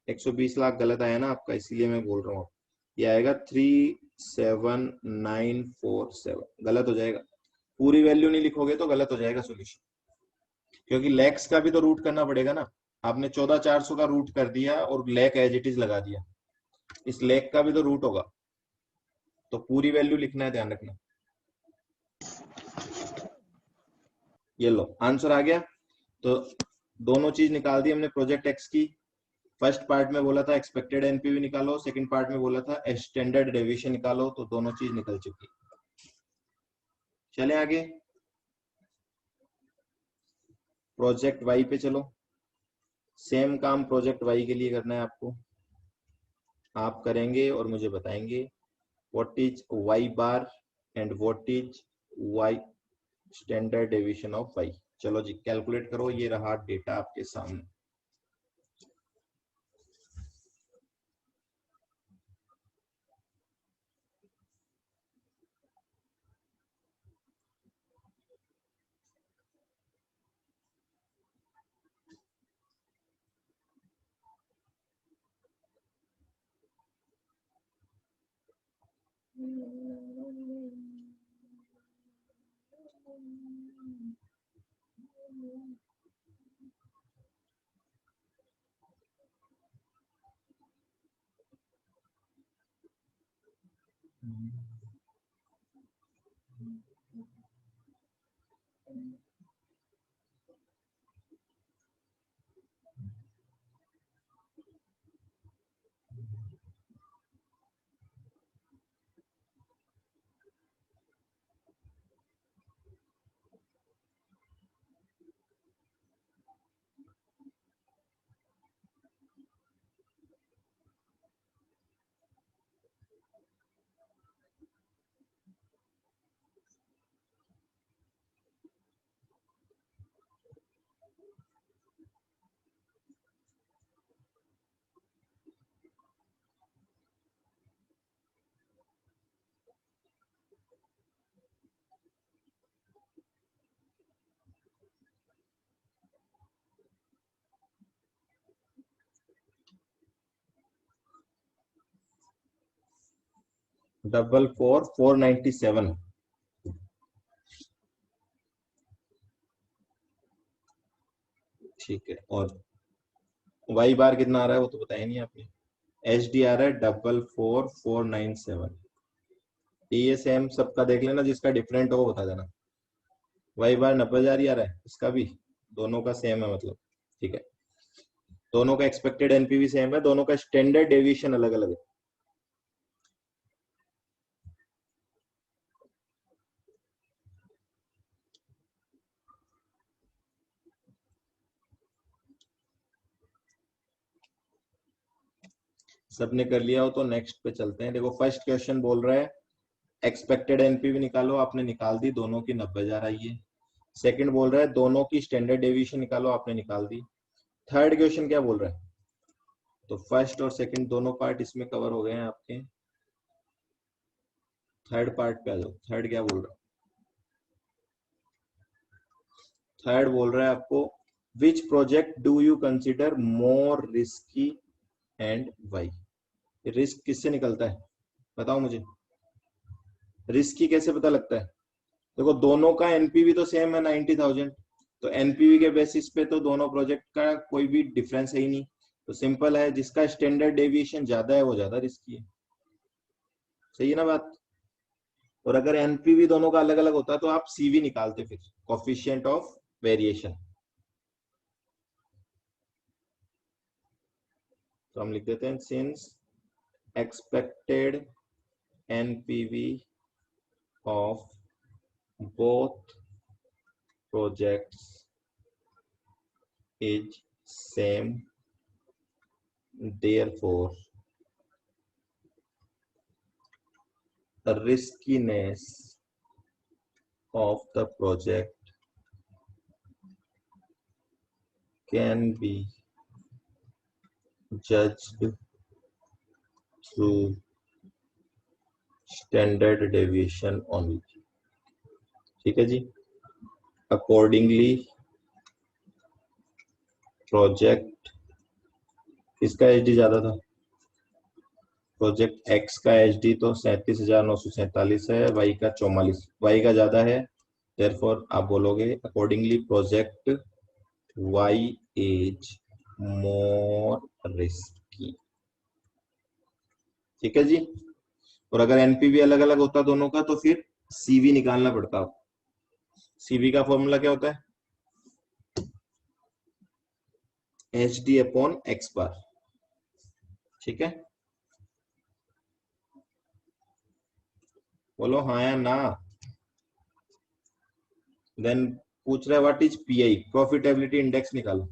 120 लाख गलत आया ना आपका, इसीलिए मैं बोल रहा हूँ। ये आएगा 3,7,947, गलत हो जाएगा। पूरी वैल्यू नहीं लिखोगे तो गलत हो जाएगा सॉल्यूशन, क्योंकि लैक्स का भी तो रूट करना पड़ेगा ना। आपने 14,400 का रूट कर दिया और लैक एज इट इज लगा दिया, इस लैक का भी तो रूट होगा, तो पूरी वैल्यू लिखना है, ध्यान रखना। ये लो आंसर आ गया। तो दोनों चीज निकाल दी हमने प्रोजेक्ट एक्स की, फर्स्ट पार्ट में बोला था एक्सपेक्टेड एनपीवी निकालो, सेकंड पार्ट में बोला था स्टैंडर्ड डेविएशन निकालो, तो दोनों चीज निकल चुकी। चले आगे प्रोजेक्ट वाई पे चलो। सेम काम प्रोजेक्ट वाई के लिए करना है आपको। आप करेंगे और मुझे बताएंगे what is Y bar and what is Y standard deviation of Y. चलो जी कैलकुलेट करो, ये रहा डेटा आपके सामने। डबल 4,497। ठीक है, और वाई बार कितना आ रहा है वो तो बताया नहीं आपने। एच डी आ रहा है 4,4,497। ये सेम सबका देख लेना, जिसका डिफरेंट हो वो बता देना। वाई बार 90,000 ही आ रहा है, इसका भी दोनों का सेम है मतलब। ठीक है, दोनों का एक्सपेक्टेड एनपीवी सेम है, दोनों का स्टैंडर्ड डेविएशन अलग अलग है। सबने कर लिया हो तो नेक्स्ट पे चलते हैं। देखो फर्स्ट क्वेश्चन बोल रहा है एक्सपेक्टेड एनपीवी निकालो, आपने निकाल दी, दोनों की 90,000 आई है। सेकंड बोल रहा है दोनों की स्टैंडर्ड डेविएशन निकालो, आपने निकाल दी। थर्ड क्वेश्चन क्या बोल रहा है, तो फर्स्ट और सेकंड दोनों पार्ट इसमें कवर हो गए हैं आपके। थर्ड पार्ट पे आ जाओ। थर्ड क्या बोल रहा है, थर्ड बोल रहा है आपको which project do you consider more risky and why. Risk किससे निकलता है बताओ मुझे, रिस्की कैसे पता लगता है। देखो दोनों का एनपीवी तो सेम है 90,000, तो एनपीवी के बेसिस पे तो दोनों प्रोजेक्ट का कोई भी डिफरेंस है ही नहीं। तो सिंपल है, जिसका स्टैंडर्ड डेविएशन ज्यादा है वो ज्यादा रिस्की है। सही है ना बात। और अगर एनपीवी दोनों का अलग अलग होता तो आप सीवी निकालते, फिर कोफिशिएंट ऑफ वेरिएशन। तो हम लिख देते हैं since expected NPV of both projects is same, therefore the riskiness of the project can be judged through standard deviation only। ठीक है जी। अकॉर्डिंगली प्रोजेक्ट किसका एचडी ज्यादा था, प्रोजेक्ट एक्स का एचडी तो 37,947 है, वाई का 44, वाई का ज्यादा है। देयरफॉर आप बोलोगे accordingly project Y is more risky. ठीक है जी। और अगर एनपीवी अलग अलग होता दोनों का तो फिर सीवी निकालना पड़ता। सीवी का फॉर्मूला क्या होता है, एच डी अपॉन एक्स बार। ठीक है, बोलो हाँ या ना। देन पूछ रहा है what is pi, profitability index निकालो।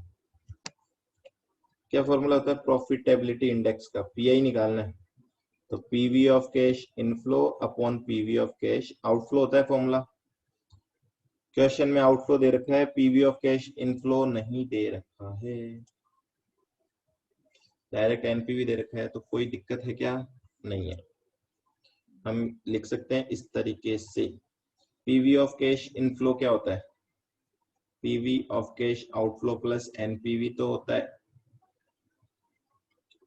क्या फॉर्मूला होता है प्रॉफिटेबिलिटी इंडेक्स का? पीआई निकालना है तो PV of cash inflow upon PV of cash outflow होता है फॉर्मूला। क्वेश्चन में आउटफ्लो दे रखा है, पीवी ऑफ कैश इनफ्लो नहीं दे रखा है, डायरेक्ट एनपीवी दे रखा है। तो कोई दिक्कत है क्या? नहीं है। हम लिख सकते हैं इस तरीके से, पीवी ऑफ कैश इनफ्लो क्या होता है? PV of cash outflow plus NPV तो होता है,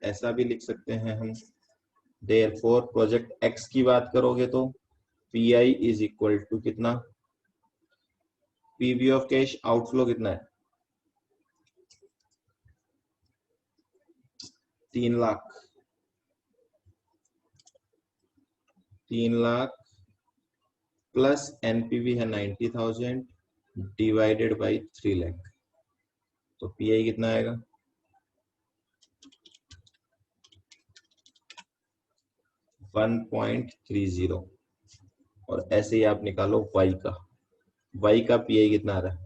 ऐसा भी लिख सकते हैं हम। देयरफॉर प्रोजेक्ट एक्स की बात करोगे तो पीआई इज इक्वल टू कितना? पीवी ऑफ कैश आउटफ्लो कितना है? 3 लाख। 3 लाख प्लस एनपीवी है 90,000 डिवाइडेड बाई 3 लाख, तो पीआई कितना आएगा? 1.30। और ऐसे ही आप निकालो वाई का, वाई का पीआई कितना आ रहा है?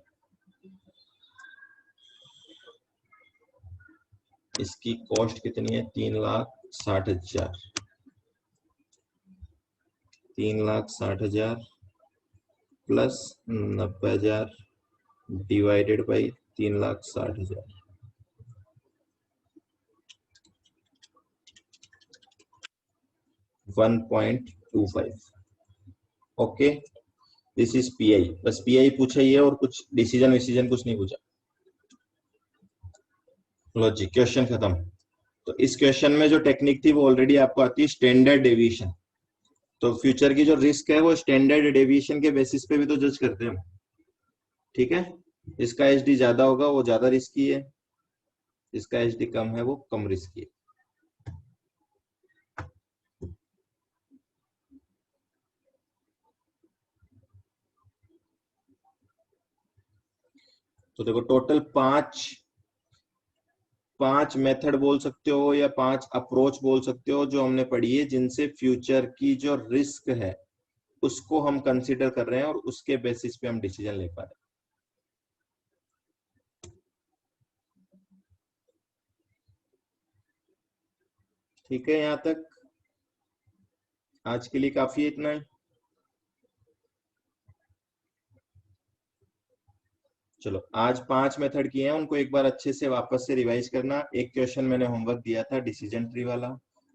इसकी कॉस्ट कितनी है? 3,60,000। 3,60,000 plus 90,000 divided by 3,60,000, 1.25। Okay, this is pi. बस पीआई पूछा ही है और कुछ डिसीजन विसीजन कुछ नहीं पूछा। लो जी, क्वेश्चन खत्म। तो इस क्वेश्चन में जो टेक्निक थी वो ऑलरेडी आपको आती है, स्टैंडर्ड डेविएशन। तो फ्यूचर की जो रिस्क है वो स्टैंडर्ड डेविएशन के बेसिस पे भी तो जज करते हैं हम, ठीक है। इसका एचडी ज्यादा होगा वो ज्यादा रिस्की है, इसका एचडी कम है वो कम रिस्की है। तो देखो टोटल पांच मेथड बोल सकते हो या 5 अप्रोच बोल सकते हो जो हमने पढ़ी है, जिनसे फ्यूचर की जो रिस्क है उसको हम कंसीडर कर रहे हैं और उसके बेसिस पे हम डिसीजन ले पा रहे हैं। ठीक है, यहां तक आज के लिए काफी है, इतना है। चलो, आज 5 मेथड किए हैं, उनको एक बार अच्छे से वापस से रिवाइज करना। एक क्वेश्चन मैंने होमवर्क दिया था डिसीजन ट्री वाला,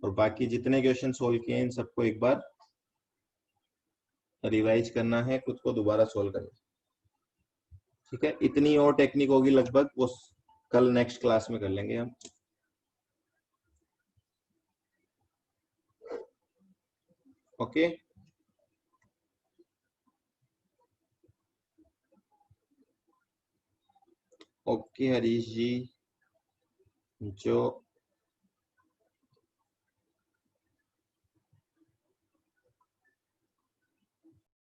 और बाकी जितने क्वेश्चन सोल्व किए इन सबको एक बार रिवाइज करना है, खुद को दोबारा सोल्व करना। ठीक है, इतनी और टेक्निक होगी लगभग, वो कल नेक्स्ट क्लास में कर लेंगे हम। ओके, ओके हरीश जी, जो